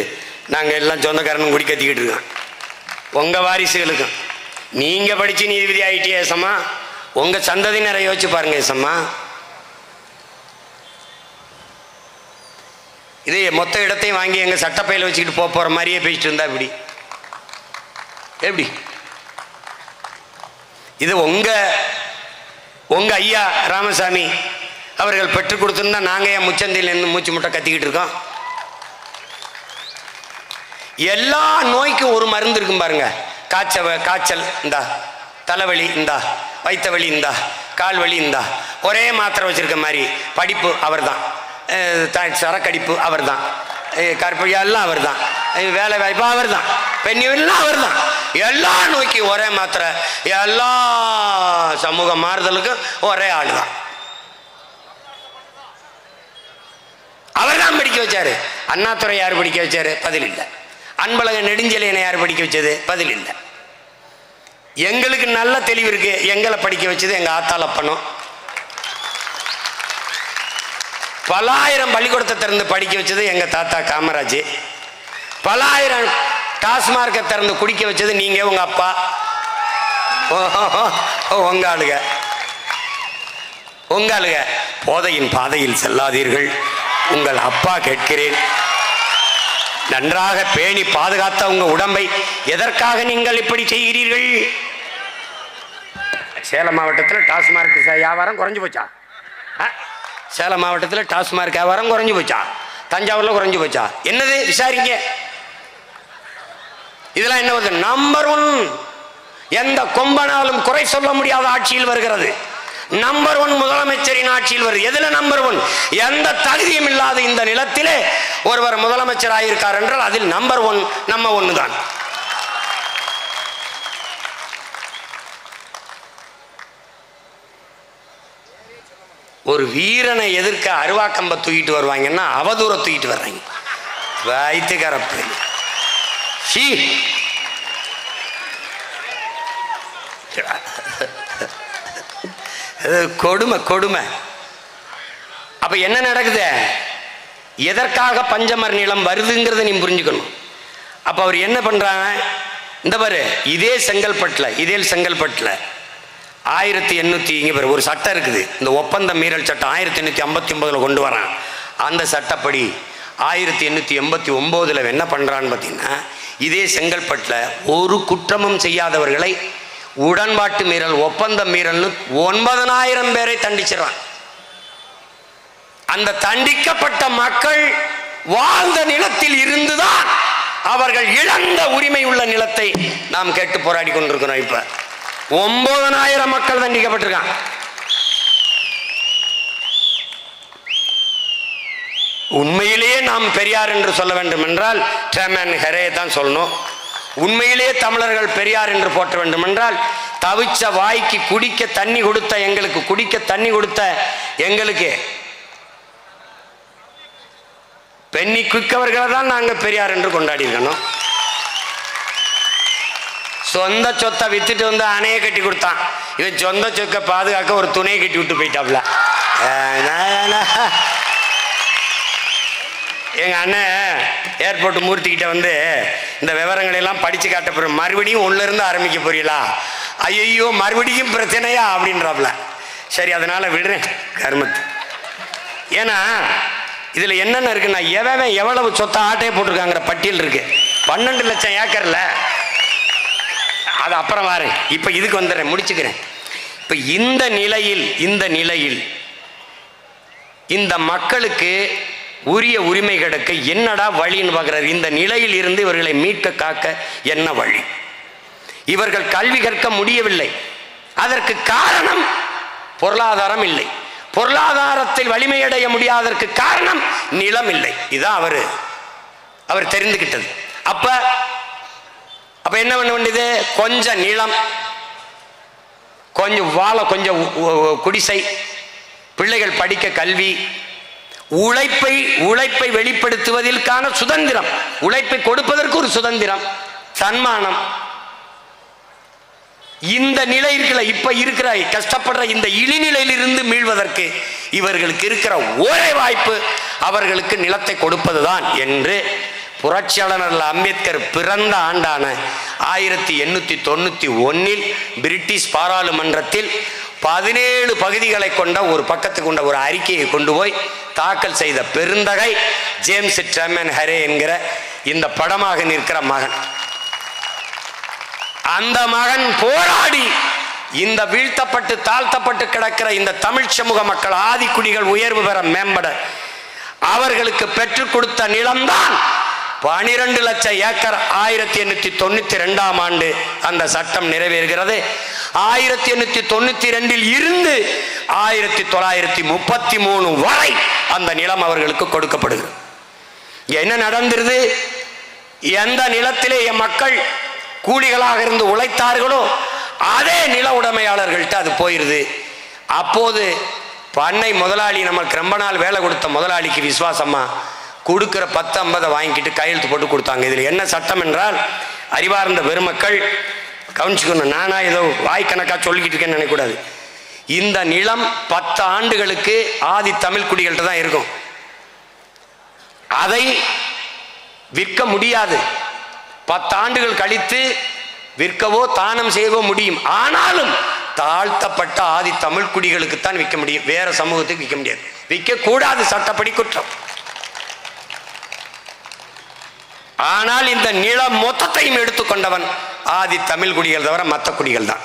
நாங்க எல்லாம் சொந்தக்காரனும் குடி கத்திக்கிட்டு இருக்கோம். உங்க வாரிசுகளுக்கும். நீங்க படிச்சு நீதிபதி ஆயிட்டியா ஏசம்மா? உங்க சந்ததியினரை யோசிச்சு பாருங்க ஏசம்மா. இது மொத்த இடத்தையும் வாங்கி எங்க சட்டப்பையில வச்சுக்கிட்டு போற மாதிரியே பேசிட்டு இருந்தா இப்படி எப்படி? இது உங்க ஐயா ராமசாமி அவர்கள் பெற்றுக் கொடுத்திருந்தா நாங்க ஏன் முச்சந்தில் இருந்து மூச்சு முட்டை கத்திக்கிட்டு இருக்கோம்? எல்லா நோய்க்கும் ஒரு மருந்து இருக்கும் பாருங்க. காய்ச்சல் இந்தா, தலைவலி இந்தா, வயிற்று வலி இந்தா, கால் வலி இந்தா, ஒரே மாத்திரை வச்சிருக்க மாதிரி. படிப்பு அவர் தான், சரக்கடிப்பு அவர் தான், கற்பழியா எல்லாம் அவர் தான், வேலை வாய்ப்பு அவர் தான், பெண்ணியெல்லாம் அவர் தான். எல்லா நோய்க்கும் ஒரே மாத்திரை, எல்லா சமூக மாறுதலுக்கும் ஒரே ஆள் தான். அவர் தான் படிக்க வச்சாரு. அண்ணாதுரை யார் படிக்க வச்சாரு? பதில் இல்லை. அன்பழக நெடுஞ்செழியனை யார் படிக்க வச்சது? பதில் இல்லை. எங்களுக்கு நல்ல தெளிவு இருக்கு. எங்களை படிக்க வச்சது எங்க ஆத்தாளப்பனும். பலாயிரம் பள்ளிக்கூடத்தை திறந்து படிக்க வச்சது எங்க தாத்தா காமராஜ். பலாயிரம் டாஸ்மார்க்கை திறந்து குடிக்க வச்சது நீங்க, உங்க அப்பா, உங்க ஆளுக. போதையின் பாதையில் செல்லாதீர்கள், உங்கள் அப்பா கேட்கிறேன். நன்றாக பேணி பாதுகாத்த உங்க உடம்பை எதற்காக நீங்கள் இப்படி செய்கிறீர்கள்? சேலம் மாவட்டத்தில் டாஸ்மார்க் வியாபாரம் குறைஞ்சு போச்சா? சேலம் மாவட்டத்தில் டாஸ்மார்க் வியாபாரம் குறைஞ்சு போச்சா? தஞ்சாவூர்ல குறைஞ்சு போச்சா? என்னது விசாரிங்க. இதெல்லாம் என்ன வருது? நம்பர் 1. எந்த கொம்பனாலும் குறை சொல்ல முடியாத ஆட்சியில் வருகிறது. நம்பர் 1 முதலமைச்சரின் ஆட்சியில் வருது. எதுல நம்பர் 1? எந்த தகுதியும் இல்லாத இந்த நிலத்திலே ஒருவர் முதலமைச்சர் ஆயிருக்கார் என்றால் அதில் நம்பர் 1 நம்ம ஒண்ணுதான். ஒரு வீரனை எதிர்க்க அருவாக்கம்ப தூக்கிட்டு வருவாங்கன்னா அவதூற தூக்கிட்டு வர்றாங்க. வைத்துக்கரப்பு கொடுமை. அப்ப என்ன நடக்குது? எதற்காக பஞ்சமர் நிலம் வருதுங்கிறத நீ புரிஞ்சுக்கணும். அப்ப அவர் என்ன பண்றாங்க? இந்த பாரு, இதே செங்கல்பட்டுல 1800 இங்க ஒரு சட்டம் இருக்குது, இந்த ஒப்பந்த மீறல் சட்டம் 1859 கொண்டு வரான். அந்த சட்டப்படி 1889 என்ன பண்றான்னு பார்த்தீங்கன்னா, இதே செங்கல்பட்டுல ஒரு குற்றமும் செய்யாதவர்களை உடன்பாட்டு மீறல், ஒப்பந்த மீறல்னு 9000 பேரை தண்டிச்சிடறான். அந்த தண்டிக்கப்பட்ட மக்கள் வாழ்ந்த நிலத்தில் இருந்துதான் அவர்கள் இழந்த உரிமை உள்ள நிலத்தை நாம் கேட்டு போராடி கொண்டிருக்கிறோம். இப்ப 9000 மக்கள் தண்டிக்கப்பட்டிருக்கான். உண்மையிலேயே நாம் பெரியார் என்று சொல்ல வேண்டும் என்றால் டேமன் ஹெரே தான் சொல்லணும். உண்மையிலேயே தமிழர்கள் பெரியார் என்று போற்ற வேண்டும் என்றால் தவிச்ச வாய்க்கு குடிக்க தண்ணி கொடுத்த எங்களுக்கு, குடிக்க தண்ணி கொடுத்த எங்களுக்கு பெண்ணி குவிக்கவர்களை தான் நாங்கள் பெரியார் என்று கொண்டாடி இருக்கணும். சொந்த சொத்தை வித்துட்டு வந்து அணையை கட்டி கொடுத்தான். இவன் சொந்த சொத்தை பாதுகாக்க ஒரு துணையை கட்டி விட்டு போயிட்டாப்ல. எங்க அண்ணன் ஏர்போர்ட் மூர்த்திக்கிட்ட வந்து இந்த விவரங்களை எல்லாம் படிச்சு காட்ட போறோம். மறுபடியும் உள்ள இருந்து ஆரம்பிக்க போறீங்களா? ஐயோ மறுபடியும் பிரச்சனையா அப்படின்றாப்ல. சரி அதனால விடுறேன் கர்மத்து. ஏன்னா இதுல என்னென்ன இருக்குன்னா, எவன் எவ்வளவு சொத்தை ஆட்டையை போட்டிருக்காங்கிற பட்டியல் இருக்கு. 12 லட்சம் ஏக்கர்ல. அது அப்புறம் வாரேன், இப்ப இதுக்கு வந்துடுறேன், முடிச்சுக்கிறேன். இப்ப இந்த நிலையில் இந்த மக்களுக்கு உரிய உரிமை கிடைக்க என்னடா வழின்னு பார்க்கிறார். இந்த நிலையில் இருந்து இவர்களை மீட்க காக்க என்ன வழி? இவர்கள் கல்வி கற்க முடியவில்லை. அதற்கு காரணம் பொருளாதாரம் இல்லை. பொருளாதாரத்தில் வலிமையடைய முடியாததற்கு காரணம் நிலம் இல்லை. இதுதான் அவர் தெரிந்துகிட்டது. அப்ப என்ன பண்ண வேண்டியது? கொஞ்சம் நிலம், கொஞ்சம் வாழ, கொஞ்சம் குடிசை, பிள்ளைகள் படிக்க கல்வி, உழைப்பை வெளிப்படுத்துவதற்கான சுதந்திரம், உழைப்பை கொடுப்பதற்கு ஒரு சுதந்திரம், சன்மானம். இந்த நிலை இருக்கல, இப்ப இருக்கிற கஷ்டப்படுற இந்த இழிநிலையிலிருந்து மீள்வதற்கு இவர்களுக்கு இருக்கிற ஒரே வாய்ப்பு அவர்களுக்கு நிலத்தை கொடுப்பதுதான் என்று புரட்சியாளர் அம்பேத்கர் பிறந்த ஆண்டான 1891 பிரிட்டிஷ் பாராளுமன்றத்தில் 17 பகுதிகளை கொண்ட ஒரு பக்கத்துக்கு கொண்ட ஒரு அறிக்கையை கொண்டு போய் தாக்கல் செய்த பெருந்தகை ஜேம்ஸ் ட்ரெமன் ஹரே என்கிற இந்த படமாக நிற்கிற மகன். அந்த மகன் போராடி இந்த வீழ்த்தப்பட்டு தாழ்த்தப்பட்டு கிடக்கிற இந்த தமிழ் சமூக மக்கள், ஆதிக்குடிகள் உயர்வு பெற மேம்பட அவர்களுக்கு பெற்றுக் கொடுத்த நிலம்தான் 12 லட்சம் ஏக்கர். 1892ஆம் ஆண்டு அந்த சட்டம் நிறைவேறுகிறது. 1892 இருந்து 1933 வரை அந்த நிலம் அவர்களுக்கு கொடுக்கப்படுகிறது. என்ன நடந்திருது? எந்த நிலத்திலே என் மக்கள் கூலிகளாக இருந்து உழைத்தார்களோ அதே நில உடைமையாளர்கள்ட்ட அது போயிருது. அப்போது பண்ணை முதலாளி, நமக்கு ரொம்ப நாள் வேலை கொடுத்த முதலாளிக்கு விசுவாசமா கொடுக்கிற 10-50 வாங்கிக்கிட்டு கையெழுத்து போட்டு கொடுத்தாங்க. இதில் என்ன சட்டம் என்றால், அறிவார்ந்த பெருமக்கள் கவனிச்சுக்கணும், நானா ஏதோ வாய்க்கணக்காக சொல்லிக்கிட்டு இருக்கேன்னு நினைக்கக்கூடாது. இந்த நிலம் 10 ஆண்டுகளுக்கு ஆதி தமிழ் குடிகள்கிட்ட தான் இருக்கும். அதை விற்க முடியாது. 10 ஆண்டுகள் கழித்து விற்கவோ தானம் செய்யவோ முடியும். ஆனாலும் தாழ்த்தப்பட்ட ஆதி தமிழ் குடிகளுக்கு தான் விற்க முடியும், வேற சமூகத்துக்கு விற்க முடியாது. விற்க கூடாது, சட்டப்படி குற்றம். ஆனால் இந்த நிலம் மொத்தத்தையும் எடுத்துக்கொண்டவன் ஆதி தமிழ் குடிகள் தவிர மற்ற குடிகள் தான்.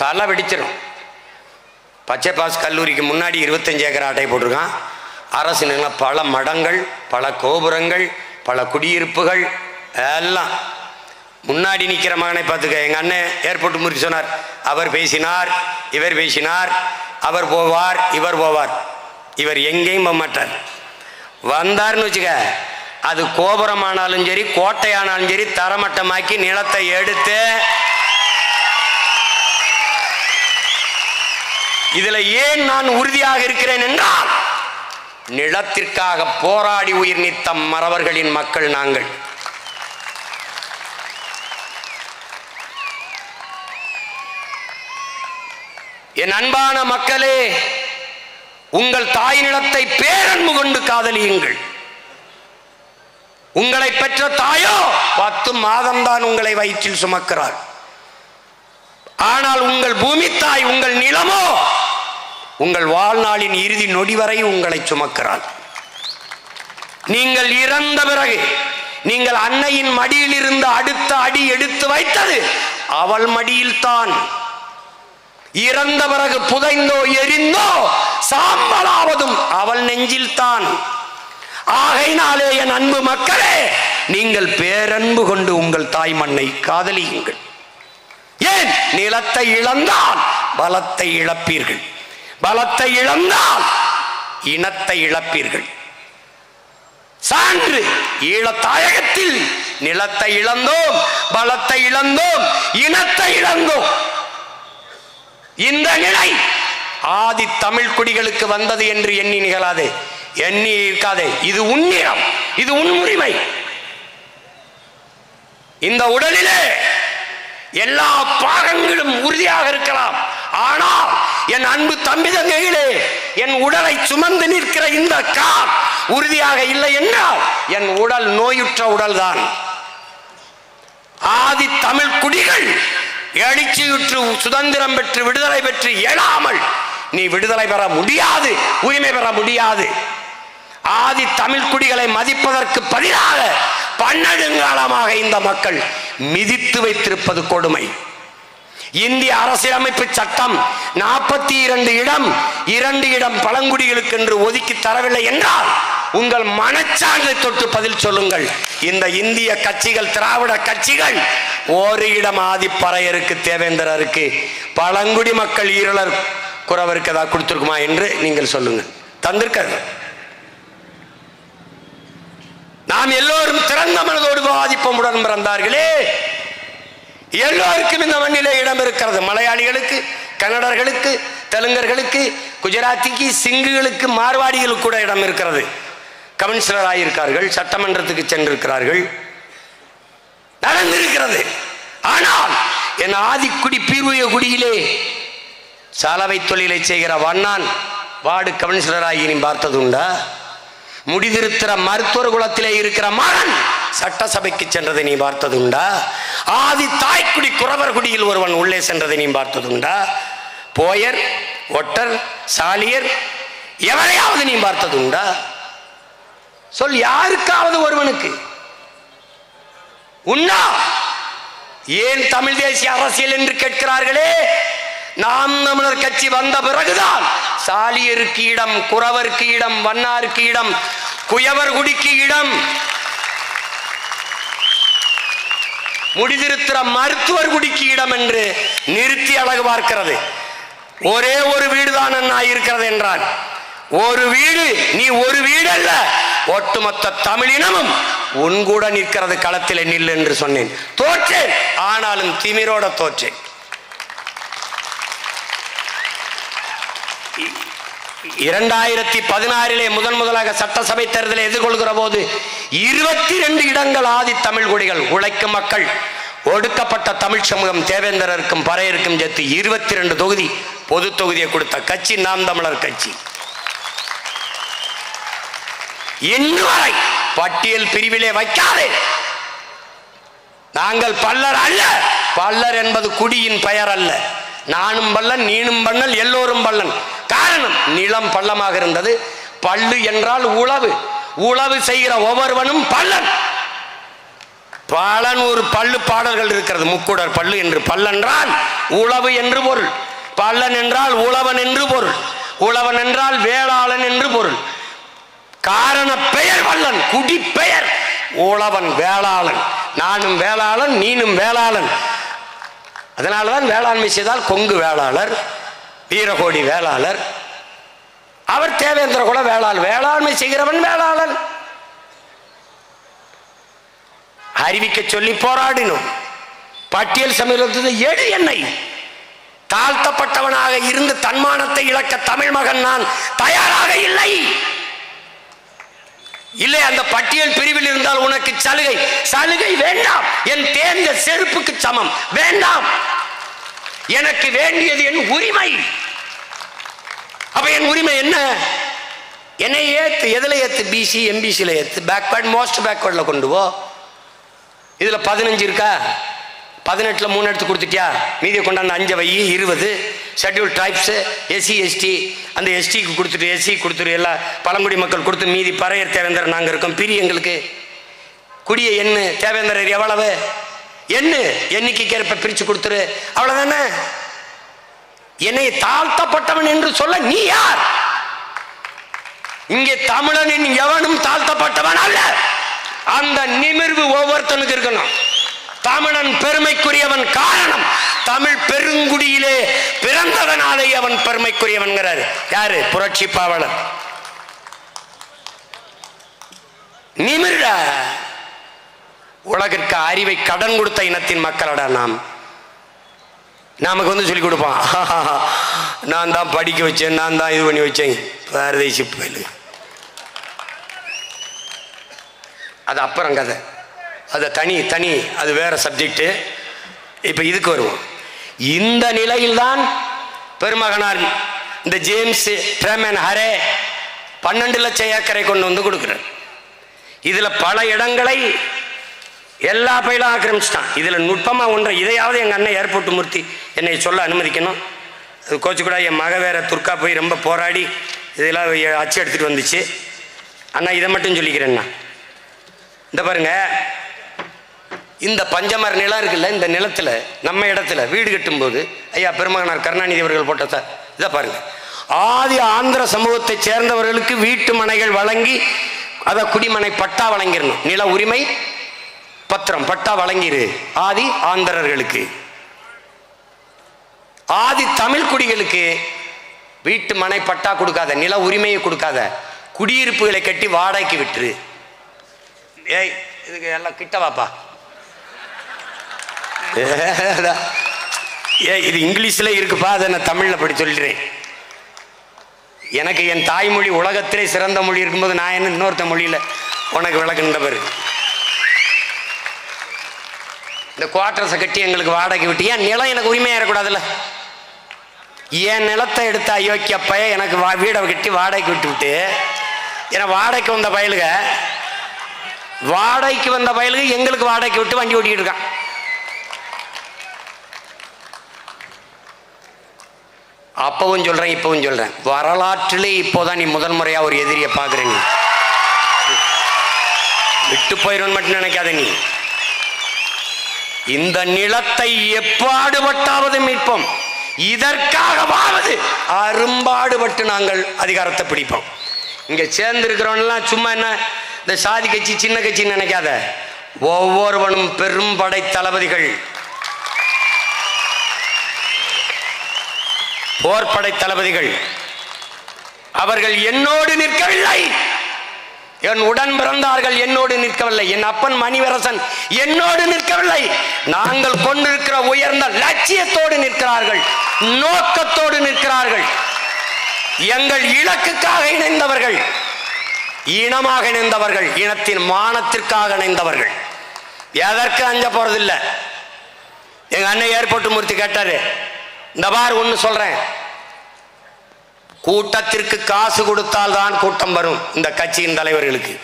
தலை வெடிச்சிடும். பச்சை பாஸ் கல்லூரிக்கு முன்னாடி 25 ஏக்கர் ஆட்டை போட்டிருக்கான். அரசு நிலம், பல மடங்கள், பல கோபுரங்கள், பல குடியிருப்புகள் எல்லாம். முன்னாடி நிற்கிற மகனை பார்த்துக்க. எங்கள் அண்ணன் ஏர்போர்ட் முறிச்சு சொன்னார், அவர் பேசினார், இவர் பேசினார், அவர் போவார், இவர் போவார். இவர் எங்கேயும் போக மாட்டார். வந்தார்னு வச்சுக்க, அது கோபுரமானாலும் சரி, கோட்டையானாலும் சரி, தரமட்டமாக்கி நிலத்தை எடுத்து, இதுல ஏன் நான் உறுதியாக இருக்கிறேன் என்றால், நிலத்திற்காக போராடி உயிர் நீத்த மறவர்களின் மக்கள் நாங்கள். என் அன்பான மக்களே, உங்கள் தாய் நிலத்தை பேரன்பு கொண்டு காதலியுங்கள். உங்களை பெற்ற தாயோ 10 மாதம்தான் உங்களை வயிற்றில் சுமக்கிறார். ஆனால் உங்கள் பூமி தாய், உங்கள் நிலமோ உங்கள் வாழ்நாளின் இறுதி நொடி வரை உங்களை சுமக்கிறாள். நீங்கள் இறந்த பிறகு நீங்கள் அன்னையின் மடியில் இருந்து அடுத்த அடி எடுத்து வைத்தது அவள் மடியில் தான். இறந்த பிறகு புதைந்தோ எரிந்தோ சாம்பலாவதும் அவள் நெஞ்சில் தான். ஆகையினாலே என் அன்பு மக்களே, நீங்கள் பேரன்பு கொண்டு உங்கள் தாய் மண்ணை காதலியுங்கள். ஏன்? நிலத்தை இழந்தால் பலத்தை இழப்பீர்கள், பலத்தை இழந்தால் இனத்தை இழப்பீர்கள். சான்று ஈழத்தாயகத்தில் நிலத்தை இழந்தோம், பலத்தை இழந்தோம், இனத்தை இழந்தோம். இந்த நிலை ஆதி தமிழ் குடிகளுக்கு வந்தது என்று எண்ணி நிகழாதே, எண்ணி இருக்காதே. இது உன்னிடம், இது உன் உரிமை. இந்த உடலிலே எல்லா பாகங்களும் உறுதியாக இருக்கலாம். ஆனால் என் அன்பு தம்பி தங்கைகளே, என் உடலை சுமந்து நிற்கிற இந்த கால் உறுதியாக இல்லை என்றால் என் உடல் நோயுற்ற உடல் தான். ஆதி தமிழ் குடிகள் எழுச்சியுற்று சுதந்திரம் பெற்று விடுதலை பெற்று எழாமல் நீ விடுதலை பெற முடியாது, உரிமை பெற முடியாது. ஆதி தமிழ் குடிகளை மதிப்பதற்கு பதிலாக பன்னெடுங்காலமாக இந்த மக்கள் மிதித்து வைத்திருப்பது கொடுமை. இந்திய அரசியலமைப்பு சட்டம் 42 இடம் 2 இடம் பழங்குடிகளுக்கு என்று ஒதுக்கி தரவில்லை என்றால் உங்கள் மனச்சான்றை தொட்டு பதில் சொல்லுங்கள். இந்த இந்திய கட்சிகள், திராவிட கட்சிகள், ஒரு இடம் ஆதிப்பறையருக்கு, தேவேந்திரருக்கு, பழங்குடி மக்கள் ஈரலர் குறவருக்கு ஏதாவது கொடுத்திருக்குமா என்று நீங்கள் சொல்லுங்கள். தந்திருக்காரு. நாம் எல்லோரும் திறந்த மனதோடு வாதிப்போம். உடன் பிறந்தார்களே, எல்லோருக்கும் இந்த மண்ணிலே இடம் இருக்கிறது. மலையாளிகளுக்கு, கன்னடர்களுக்கு, தெலுங்கர்களுக்கு, குஜராத்திக்கு, சிங்குகளுக்கு, மார்வாடிகளுக்கு கூட இடம் இருக்கிறது. கவுன்சிலர் ஆகியிருக்கார்கள், சட்டமன்றத்துக்கு சென்றிருக்கிறார்கள், நடந்திருக்கிறது. ஆனால் என் ஆதிக்குடி பீர்வய குடியிலே சாலவை தொழிலை செய்கிற வண்ணான் வார்டு கவுன்சிலர் ஆகி நீ பார்த்தது உண்டா? முடிதிருத்திர மருத்துவர் குலத்திலே இருக்கிற மகன் சட்டசபைக்கு சென்றதை நீ பார்த்தது உண்டா? ஆதி தாய்க்குடி குறவர் குடியில் ஒருவன் உள்ளே சென்றதை நீ பார்த்தது உண்டா? போயர், ஒட்டர், சாலியர் எவரையாவது நீ பார்த்தது உண்டா? சொல், யாருக்காவது ஒருவனுக்கு உண்டா? ஏன் தமிழ் தேசிய அரசியல் என்று கேட்கிறார்களே? நாம் தமிழர் கட்சி வந்த பிறகுதான் சாலியருக்கு இடம், குறவருக்கு இடம், வண்ணாருக்கு இடம், குயவர் குடிக்கு இடம், முடிதிருத்திர மருத்துவர் குடிக்கு இடம் என்று நிறுத்தி அழகு பார்க்கிறது. ஒரே ஒரு வீடுதான் அண்ணா இருக்கிறது என்றான். ஒரு வீடு, நீ ஒரு வீடு அல்ல, ஒட்டுமொத்த தமிழினமும் உன் கூட நிற்கிறது. களத்தில் நில் என்று சொன்னேன். தோற்றேன், ஆனாலும் திமிரோட தோற்றேன். 2016 முதலாக சட்டசபை தேர்தலை எதிர்கொள்கிற போது 22 இடங்கள் ஆதி தமிழ் குடிகள், உழைக்கும் மக்கள், ஒடுக்கப்பட்ட தமிழ் சமூகம், தேவேந்திரருக்கும் பறையருக்கும் சேர்த்து 22 தொகுதி பொது தொகுதியை கொடுத்த கட்சி நாம் தமிழர் கட்சி. இன்று வரை பட்டியல் பிரிவிலே வைக்காதே. நாங்கள் பல்லர் அல்ல. பல்லர் என்பது குடியின் பெயர் அல்ல. நானும் பல்லன், நீனும் பல்லன், எல்லோரும் பல்லன். காரணம், நிலம் பள்ளமாக இருந்தது. பள்ளு என்றால் உழவு, உழவு செய்கிற ஒவ்வொருவனும் பல்லன். பலன் ஒரு பள்ளு பாடல்கள் இருக்கிறது. முக்குடர் பள்ளு என்று. பல்லென்றால் உழவு என்று பொருள், பல்லன் என்றால் உழவன் என்று பொருள், உழவன் என்றால் வேளாளன் என்று பொருள். காரண பெயர் வல்லன், குடி பெயர் உழவன், வேளாளன். நானும் வேளாளன், நீனும் வேளாளன். அதனால்தான் வேளாண்மை செய்தால் கொங்கு வேளாளர், வீரகோடி வேளாளர், அவர் தேவேந்திர குல வேளாளர். வேளாண்மை செய்கிறவன் வேளாளன். அறிவிக்க சொல்லி போராடினோம். பட்டியல் சமூகத்தை எடு என்னை. தாழ்த்தப்பட்டவனாக இருந்து தன்மானத்தை இழக்க தமிழ் மகன் நான் தயாராக இல்லை. இல்லை, அந்த பட்டியல் பிரிவில் இருந்தால் உனக்கு சலுகை, சலுகை வேண்டாம். என் தேர்ந்த செருப்புக்கு சமம் வேண்டாம். எனக்கு வேண்டியது என் உரிமை. அப்ப என் உரிமை என்ன? என்னை ஏத்து. எதுல ஏத்து? பிசி, எம்பிசில ஏத்து. பேக்வர்ட், மோஸ்ட் பேக்வர்ட்ல கொண்டு போ. இதுல 15 இருக்கா? 18ல் 3 எடுத்து கொடுத்துட்டியா? மீதியை கொண்டாந்து 5 வை. 20 ஷெட்யூல் ட்ரைப்ஸ், எஸ்சி எஸ்டி. அந்த எஸ்டிக்கு கொடுத்துட்டு, எஸ்சி கொடுத்துரு, எல்லா பழங்குடி மக்கள் கொடுத்து, மீதி பறையர் தேவேந்தர் நாங்கள் இருக்கோம். பிரி எங்களுக்கு குடியை எண்ணு. தேவேந்தரர் எவ்வளவு எண்ணு, எண்ணிக்கைக்கு ஏற்ப பிரிச்சு கொடுத்துரு. அவ்வளவுதானே. என்னை தாழ்த்தப்பட்டவன் என்று சொல்ல நீ யார்? இங்கே தமிழனின் எவனும் தாழ்த்தப்பட்டவன் அல்ல. அந்த நிமிர்வு ஒவ்வொருத்தனுக்கு இருக்கணும். தமிழன் பெருமைக்குரியவன். காரணம், தமிழ் பெருங்குடியிலே பிறந்ததனாலே அவன் பெருமைக்குரியவன். யாரு? புரட்சி பாவலர். நிமிர்டா. உலகிற்கு அறிவை கடன் கொடுத்த இனத்தின் மக்களடா நாம். நமக்கு வந்து சொல்லி கொடுப்பான், நான் தான் படிக்க வச்சேன், நான் தான் இது பண்ணி வச்சேன். பாரதேசி பயிலு, அது அப்புறம் கதை, அது தனி அது வேற சப்ஜெக்டு. இப்போ இதுக்கு வருவோம். இந்த நிலையில்தான் பெருமகனார் இந்த ஜேம்ஸ் ட்ரெமன் ஹரே 12 லட்சம் ஏக்கரை கொண்டு வந்து கொடுக்குறார். இதில் பல இடங்களை எல்லா பயிலும் ஆக்கிரமிச்சிட்டான். இதில் நுட்பமாக ஒன்றை, இதையாவது எங்கள் அண்ணன் ஏர்போர்ட் மூர்த்தி என்னை சொல்ல அனுமதிக்கணும். அது கோச்சு கூட என் மக வேற துர்க்கா போய் ரொம்ப போராடி இதெல்லாம் அச்சு எடுத்துகிட்டு வந்துச்சு. அண்ணா இதை மட்டும் சொல்லிக்கிறேன்னா, இந்த பாருங்க, இந்த பஞ்சமர நிலம் இருக்குல்ல, இந்த நிலத்தில் நம்ம இடத்துல வீடு கட்டும்போது ஐயா பெருமகனார் கருணாநிதி அவர்கள் போட்ட சார் இதை பாருங்க, ஆதி ஆந்திர சமூகத்தை சேர்ந்தவர்களுக்கு வீட்டு மனைகள் வழங்கி அதை குடிமனை பட்டா வழங்கிடணும். நில உரிமை பத்திரம் பட்டா வழங்கிரு ஆதி ஆந்திரர்களுக்கு. ஆதி தமிழ் குடிகளுக்கு வீட்டு மனை பட்டா கொடுக்காத, நில உரிமையை கொடுக்காத, குடியிருப்புகளை கட்டி வாடகைக்கு விட்டுரு. ஏய் இதுக்கு எல்லாம் கிட்ட வாப்பா. இது இங்கிலீஷ்ல இருக்குப்பா, அதை நான் தமிழ்ல படி சொல்லிடுறேன். எனக்கு என் தாய்மொழி உலகத்திலே சிறந்த மொழி இருக்கும்போது நான் என்ன இன்னொருத்த மொழியில உனக்கு விளக்குன்ற பேரு. இந்த குவார்டர்ஸை கட்டி எங்களுக்கு வாடகை விட்டு, ஏன் நிலம் எனக்கு உரிமையாக இருக்கக்கூடாதுல்ல? என் நிலத்தை எடுத்த அயோக்கிய பைய எனக்கு வீடை கட்டி வாடகைக்கு விட்டு விட்டு, ஏன்னா வாடகைக்கு வந்த பயலுக எங்களுக்கு வாடகைக்கு விட்டு வண்டி ஓட்டிக்கிட்டு இருக்கான். அப்பவும் சொல்றேன் இப்பவும் சொல்றேன், வரலாற்றிலே இப்போதான் நீ முதல் முறையா ஒரு எதிரியை பார்க்குற. நீ விட்டு போயிடும் மட்டும் நினைக்காத. நீ இந்த நிலத்தை எப்பாடுபட்டாவது மீட்போம், இதற்காகவாவது அரும்பாடுபட்டு நாங்கள் அதிகாரத்தை பிடிப்போம். இங்க சேர்ந்திருக்கிறவன்லாம் சும்மா என்ன இந்த சாதி கட்சி சின்ன கட்சின்னு நினைக்காத. ஒவ்வொருவனும் பெரும் படை தளபதிகள், போர்படை தளபதிகள். அவர்கள் என்னோடு நிற்கவில்லை, என் உடன் பிறந்தார்கள் என்னோடு நிற்கவில்லை, என் அப்பன் மணிவரசன் என்னோடு நிற்கவில்லை. நாங்கள் கொண்டிருக்கிற உயர்ந்த லட்சியத்தோடு நிற்கிறார்கள், நோக்கத்தோடு நிற்கிறார்கள். எங்கள் இலக்குக்காக இணைந்தவர்கள், இனமாக இணைந்தவர்கள், இனத்தின் மானத்திற்காக இணைந்தவர்கள். எதற்கு அஞ்ச போறதில்லை. எங்க அண்ணன் ஏர்போர்ட் மூர்த்தி கேட்டாரு, இந்த பார் ஒன்று சொல்றேன், கூட்டத்திற்கு காசு கொடுத்தால் தான் கூட்டம் வரும். இந்த கட்சியின் தலைவர்களுக்கு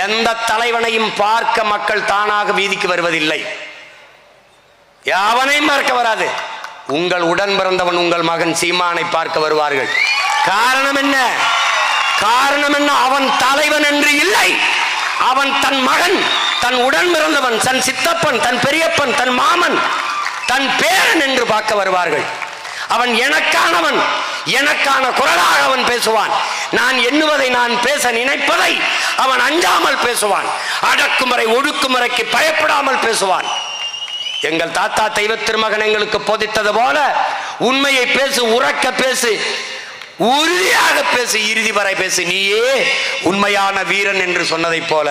எந்த தலைவனையும் பார்க்க மக்கள் தானாக வீதிக்கு வருவதில்லை, யாவனையும் பார்க்க வராது. உங்கள் உடன் பிறந்தவன் உங்கள் மகன் சீமானை பார்க்க வருவார்கள். காரணம் என்ன? அவன் தலைவன் என்று இல்லை, அவன் தன் மகன், தன் உடன் பிறந்தவன், தன் சித்தப்பன், தன் பெரியப்பன், தன் மாமன், தன் பேரன் என்று பார்க்க வருவார்கள். அவன் எனக்கானவன், எனக்கான குரலாக அவன் பேசுவான். நான் எண்ணுவதை, நான் பேச நினைப்பதை அவன் அஞ்சாமல் பேசுவான். அடக்குமுறை ஒடுக்குமுறைக்கு பயப்படாமல் பேசுவான். எங்கள் தாத்தா தெய்வ திருமகன் எங்களுக்கு போதித்தது போல உண்மையை பேசு, உறக்க பேசு, உறுதியாக பேசு, இறுதி வரை பேசு. நீயே உண்மையான வீரன் என்று சொன்னதை போல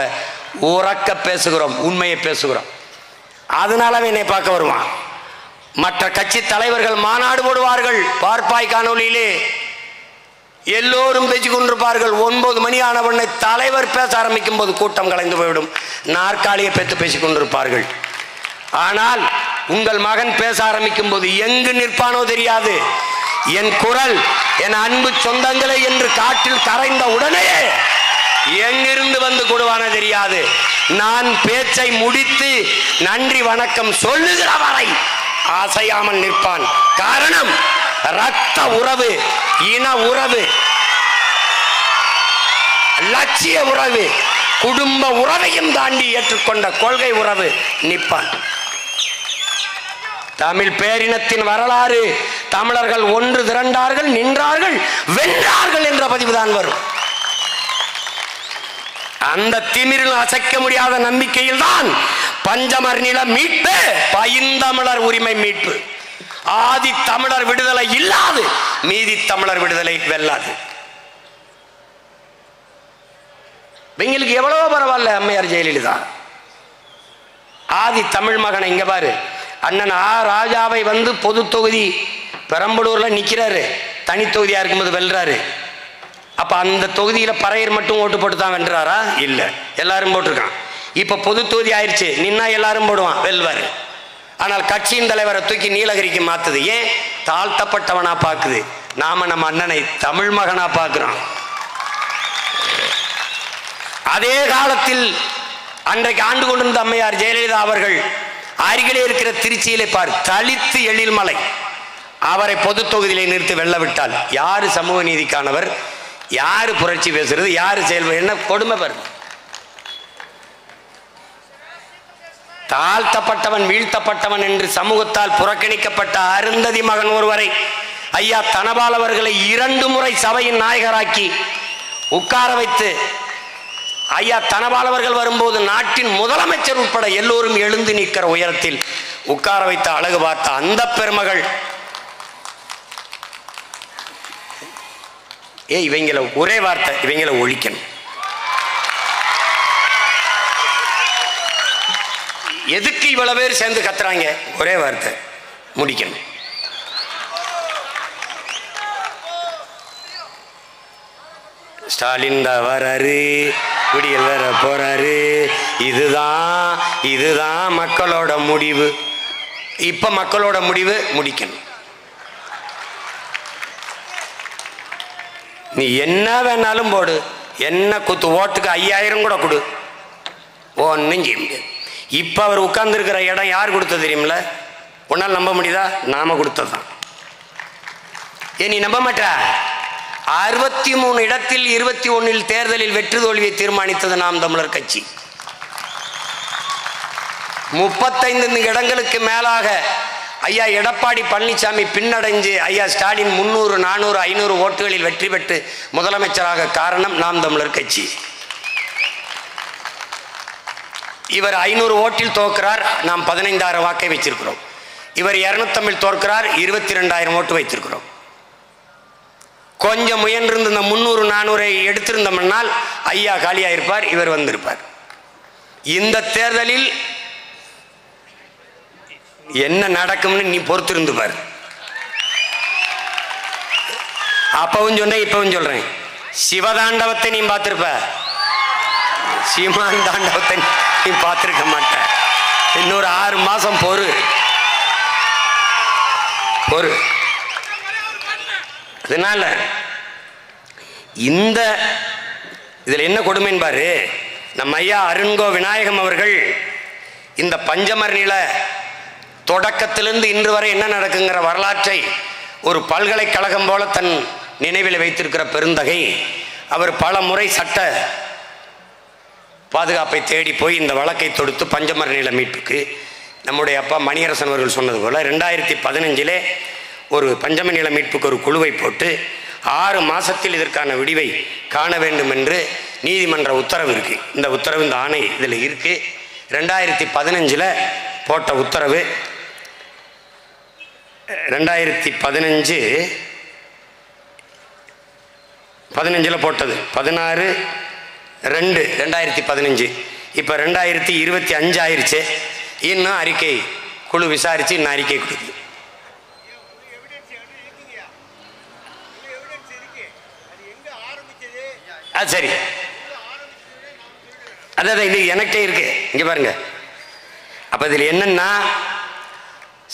உறக்க பேசுகிறோம், உண்மையை பேசுகிறோம். அதனால என்னை பார்க்க வருவான். மற்ற கட்சி தலைவர்கள் மாநாடு போடுவார்கள், பார்ப்பாய் காணொலியிலே எல்லோரும் பேசிக் கொண்டிருப்பார்கள். 9 மணி ஆனவனை தலைவர் பேச ஆரம்பிக்கும் போது கூட்டம் கலைந்து போய்விடும், நாற்காலியை பேத்து பேசிக் கொண்டிருப்பார்கள். ஆனால் உங்கள் மகன் பேச ஆரம்பிக்கும் போது எங்கு நிற்பானோ தெரியாது. என் குரல், என் அன்பு சொந்தங்களே என்று காற்றில் கரைந்த உடனே எங்கிருந்து வந்து கொடுவான தெரியாது. நான் பேச்சை முடித்து நன்றி வணக்கம் சொல்லுகிற வரை அசையாமல் நிற்பான். காரணம் ரத்த உறவு, இன உறவு, லட்சிய உறவு, குடும்ப உறவையும் தாண்டி ஏற்றுக்கொண்ட கொள்கை உறவு நிற்பான். தமிழ் பேரினத்தின் வரலாறு, தமிழர்கள் ஒன்று திரண்டார்கள், நின்றார்கள், வென்றார்கள் என்ற பதிவுதான் வரும். அந்த திமிரில் அசைக்க முடியாத நம்பிக்கையில் தான் பஞ்சமர் நில மீட்பு, பைந்தமிழர் உரிமை மீட்பு. ஆதி தமிழர் விடுதலை இல்லாது மீதி தமிழர் விடுதலை வெல்லாது. எங்களுக்கு எவ்வளவோ பரவாயில்ல, அம்மையார் ஜெயலலிதா ஆதி தமிழ் மகனை இங்க பாரு, அண்ணன் ஆ ராஜாவை வந்து பொது தொகுதி பெரம்பலூர்ல நிக்கிறாரு, தனி தொகுதியா இருக்கும்போது வெல்றாரு. அப்ப அந்த தொகுதியில பறையர் மட்டும் ஓட்டு போட்டு தான் வென்றாரா? இல்ல, எல்லாரும் போட்டிருக்கான். இப்ப பொது தொகுதி ஆயிடுச்சு, நின்னா எல்லாரும் போடுவான், வெல்வாரு. ஆனால் கட்சியின் தலைவரை தூக்கி நீலகிரிக்கு மாத்துது. ஏன்? தாழ்த்தப்பட்டவனா பாக்குது. நாம நம்ம அண்ணனை தமிழ் மகனா பார்க்கிறோம். அதே காலத்தில் அன்றைக்கு ஆண்டு கொண்டிருந்த அம்மையார் ஜெயலலிதா அவர்கள் அருகிலே இருக்கிற திருச்சியிலே பார், தலித்து எழில்மலை, அவரை பொது தொகுதியிலே நிறுத்தி வெல்ல விட்டால் யாரு சமூக நீதிக்கானவர், யாரு புரட்சி பேசுறது, யாரு செயல்படு, என்ன கொடுமை பாரு. தாழ்த்தப்பட்டவன் வீழ்த்தப்பட்டவன் என்று சமூகத்தால் புறக்கணிக்கப்பட்ட அருந்ததி மகன் ஒருவரை ஐயா தனபால் அவர்களை 2 முறை சபையின் நாயகராக்கி உட்கார வைத்து, ஐயா தனபால் அவர்கள் வரும்போது நாட்டின் முதலமைச்சர் உட்பட எல்லோரும் எழுந்து நிற்கிற உயரத்தில் உட்கார வைத்த அழகு பார்த்த அந்த பெருமகள், இவங்களை ஒரே வார்த்தை, இவங்களை ஒழிக்கணும். எதுக்கு இவ்வளவு பேர் சேர்ந்து கத்துறாங்க? ஒரே வார்த்தை, முடிக்கணும். ஸ்டாலின் தான் வராரு, விடியல் வர போறாரு, இதுதான் மக்களோட முடிவு. இப்ப மக்களோட முடிவு முடிக்கணும். நீ என்ன வேணாலும் போடு, என்ன குத்து, ஓட்டுக்கு 5000 கூட கொடு, ஒன்னும் செய்ய முடியாது. இப்ப அவர் உட்கார்ந்து இருக்கிற இடம் யார் கொடுத்தது தெரியுமில்ல? உன்னால் நம்ப முடியுதா? நாம கொடுத்ததுதான். நீ நம்ப மாட்ட? 63 இடத்தில் 21 தேர்தலில் வெற்றி தோல்வியை தீர்மானித்தது நாம் தமிழர் கட்சி. 35 இடங்களுக்கு மேலாக ஐயா எடப்பாடி பழனிசாமி பின்னடைஞ்சு ஐயா ஸ்டாலின் 300, 400, 500 ஓட்டுகளில் வெற்றி பெற்று முதலமைச்சராக காரணம் நாம் தமிழர் கட்சி. இவர் 500 ஓட்டில் தோற்கிறார், நாம் 15000 வாக்கை வச்சிருக்கிறோம். இவர் 250 தோற்கிறார், 22000 ஓட்டு வைத்திருக்கிறோம். கொஞ்சம் முயன்றிருந்த இந்த 300, 400 எடுத்திருந்தோம்னால் ஐயா காலியாயிருப்பார், இவர் வந்திருப்பார். இந்த தேர்தலில் என்ன நடக்கும்னு நீ பொறுத்திருந்து பார். அப்பவும் சொன்னேன், இப்பவும் சொல்றேன், சிவதாண்டவத்தை நீ பார்த்திருப்ப, சீமான் தாண்டவத்தை நீ பார்த்திருக்க மாட்ட. இன்னொரு 6 மாசம் பொறு. அதனால இந்த இதுல என்ன கொடுமைன்னு பாரு. நம்ம ஐயா அருண்கோ விநாயகம் அவர்கள் இந்த பஞ்சமர் நில தொடக்கத்திலிருந்து இன்று வரை என்ன நடக்குங்கிற வரலாற்றை ஒரு பல்கலைக்கழகம் போல தன் நினைவில் வைத்திருக்கிற பெருந்தகை. அவர் பல முறை சட்ட பாதுகாப்பை தேடி போய் இந்த வழக்கை தொடுத்து பஞ்சமர் நில மீட்புக்கு நம்முடைய அப்பா மணியரசன் அவர்கள் சொன்னது போல 2015 ஒரு பஞ்சம நில மீட்புக்கு ஒரு குழுவை போட்டு 6 மாசத்தில் இதற்கான விடிவை காண வேண்டும் என்று நீதிமன்ற உத்தரவு இருக்கு. இந்த உத்தரவு, இந்த ஆணை இதில் இருக்கு. 2015 போட்ட உத்தரவு. 2015 போட்டது 16/2/2015. இப்போ 2025 ஆயிடுச்சு. இன்னும் அறிக்கை குழு விசாரிச்சு இன்னும் அறிக்கை கொடுக்குது. அது சரி, அதான் இது எனக்கிட்டே இருக்கு. இங்க பாருங்க. அப்ப இதுல என்னன்னா,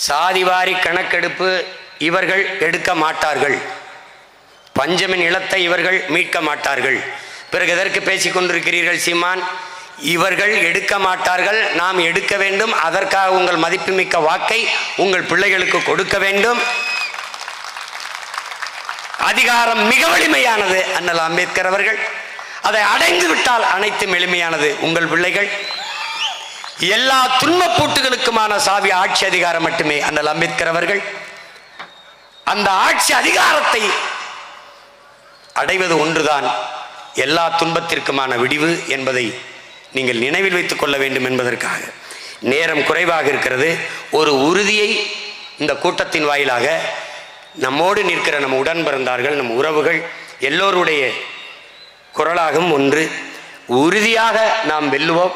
சாதிவாரி கணக்கெடுப்பு இவர்கள் எடுக்க மாட்டார்கள், பஞ்சமி நிலத்தை இவர்கள் மீட்க மாட்டார்கள். பிறகு எதற்கு பேசிக் கொண்டிருக்கிறீர்கள் சீமான்? இவர்கள் எடுக்க மாட்டார்கள், நாம் எடுக்க வேண்டும். அதற்காக உங்கள் மதிப்புமிக்க வாக்கை உங்கள் பிள்ளைகளுக்கு கொடுக்க வேண்டும். அதிகாரம் மிக வலிமையானது அண்ணல் அம்பேத்கர் அவர்கள். அதை அடைந்து விட்டால் அனைத்தும் எளிமையானது உங்கள் பிள்ளைகள். எல்லா துன்பப்பூட்டுகளுக்குமான சாவி ஆட்சி அதிகாரம் மட்டுமே அண்ணல் அம்பேத்கர் அவர்கள். அந்த ஆட்சி அதிகாரத்தை அடைவது ஒன்றுதான் எல்லா துன்பத்திற்குமான விடிவு என்பதை நீங்கள் நினைவில் வைத்துக் கொள்ள வேண்டும் என்பதற்காக. நேரம் குறைவாக இருக்கிறது. ஒரு உறுதியை இந்த கூட்டத்தின் வாயிலாக நம்மோடு நிற்கிற நம் உடன் பிறந்தார்கள், நம் உறவுகள் எல்லோருடைய குரலாகும் ஒன்று. உறுதியாக நாம் வெல்லுவோம்.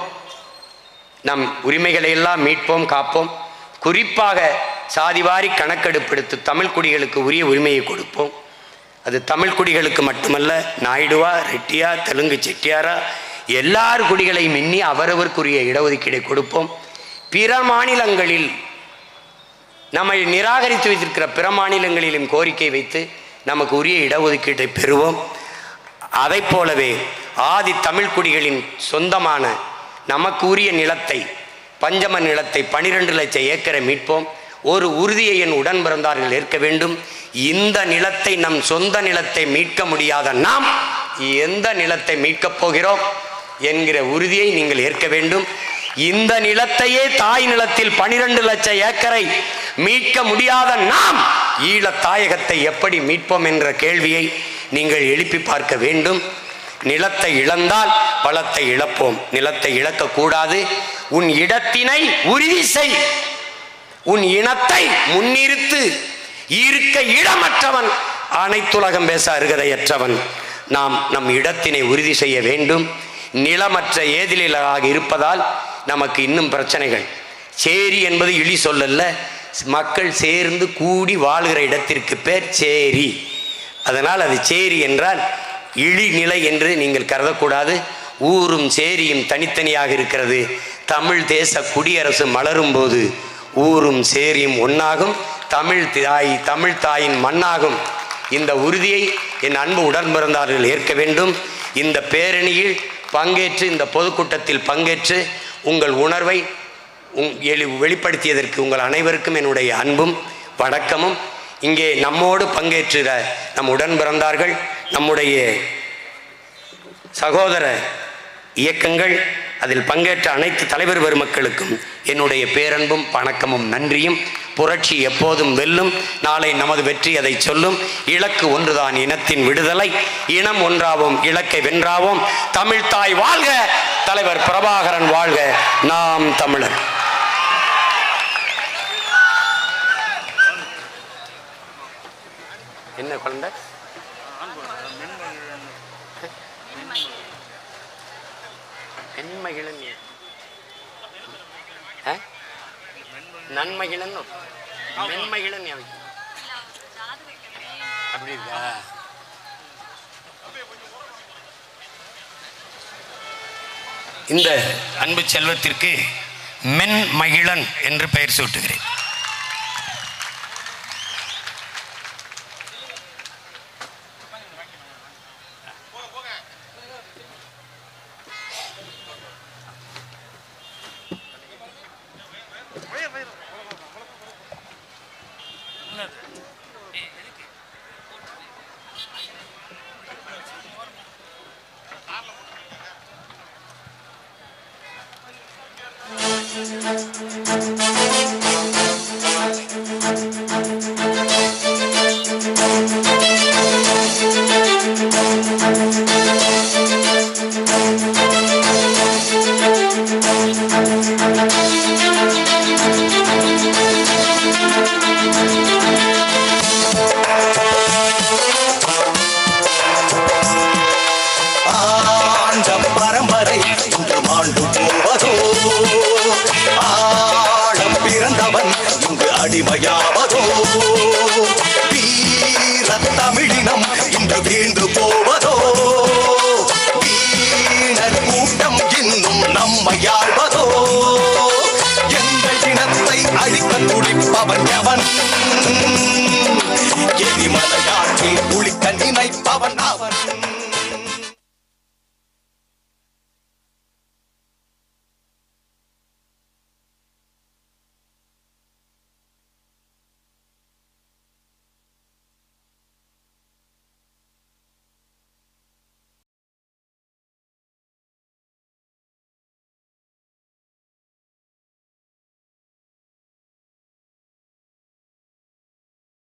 நம் உரிமைகளை எல்லாம் மீட்போம், காப்போம். குறிப்பாக சாதிவாரி கணக்கெடுப்பெடுத்து தமிழ் குடிகளுக்கு உரிய உரிமையை கொடுப்போம். அது தமிழ் குடிகளுக்கு மட்டுமல்ல, நாயுடுவா, ரெட்டியா, தெலுங்கு, செட்டியாரா, எல்லார் குடிகளையும் எண்ணி அவரவருக்குரிய இடஒதுக்கீடை கொடுப்போம். பிற மாநிலங்களில் நம்மை நிராகரித்து வைத்திருக்கிற பிற மாநிலங்களிலும் கோரிக்கை வைத்து நமக்கு உரிய இடஒதுக்கீட்டை பெறுவோம். அதை போலவே ஆதி தமிழ் குடிகளின் சொந்தமான நமக்கு உரிய நிலத்தை, பஞ்சம நிலத்தை 12 லட்சம் ஏக்கரை மீட்போம். ஒரு உறுதியை என் உடன் பிறந்தார்கள் ஏற்க வேண்டும். இந்த நிலத்தை, நம் சொந்த நிலத்தை மீட்க முடியாத நாம் எந்த நிலத்தை மீட்கப் போகிறோம் என்கிற உறுதியை நீங்கள் ஏற்க வேண்டும். இந்த நிலத்தையே தாய் நிலத்தில் 12 லட்சம் ஏக்கரை மீட்க முடியாத நாம் ஈழத் தாயகத்தை எப்படி மீட்போம் என்ற கேள்வியை நீங்கள் எழுப்பி பார்க்க வேண்டும். நிலத்தை இழந்தால் வளத்தை இழப்போம். நிலத்தை இழக்கக்கூடாது. உன் இடத்தினை உறுதி செய். உன் இனத்தை முன்னிறுத்து. இருக்க இடமற்றவன் அனைத்துலகம் பேச அருகதையற்றவன். நாம் நம் இடத்தினை உறுதி செய்ய வேண்டும். நிலமற்ற ஏதிலாக இருப்பதால் நமக்கு இன்னும் பிரச்சனைகள். சேரி என்பது இழி சொல்லல்ல, மக்கள் சேர்ந்து கூடி வாழ்கிற இடத்திற்கு பேர் சேரி. அதனால் அது சேரி என்றால் இழிநிலை என்று நீங்கள் கருதக்கூடாது. ஊரும் சேரியும் தனித்தனியாக இருக்கிறது. தமிழ் தேச குடியரசு மலரும் போது ஊரும் சேரியும் ஒன்றாகும். தமிழ் தாயின் மண்ணாகும். இந்த உறுதியை என் அன்பு உடன் பிறந்தார்கள் ஏற்க வேண்டும். இந்த பேரணியில் பங்கேற்று, இந்த பொதுக்கூட்டத்தில் பங்கேற்று உங்கள் உணர்வை வெளிப்படுத்தியதற்கு உங்கள் அனைவருக்கும் என்னுடைய அன்பும் வணக்கமும். இங்கே நம்மோடு பங்கேற்ற நம் உடன் பிறந்தார்கள், நம்முடைய சகோதர இயக்கங்கள், அதில் பங்கேற்ற அனைத்து தலைவர் பெருமக்களுக்கும் என்னுடைய பேரன்பும் வணக்கமும் நன்றியும். புரட்சி எப்போதும் வெல்லும். நாளை நமது வெற்றி அதை சொல்லும். இலக்கு ஒன்றுதான், இனத்தின் விடுதலை. இனம் ஒன்றாவோம், இலக்கை வென்றாவோம். தமிழ் தாய் வாழ்க, தலைவர் பிரபாகரன் வாழ்க, நாம் தமிழர். என்ன குழந்தை? மென்மகிழன் நன்மகிழன் மென்மகிழன் அப்படி இருக்கா? இந்த அன்பு செல்வத்திற்கு மென்மகிழன் என்று பெயர் சூட்டுகிறேன்.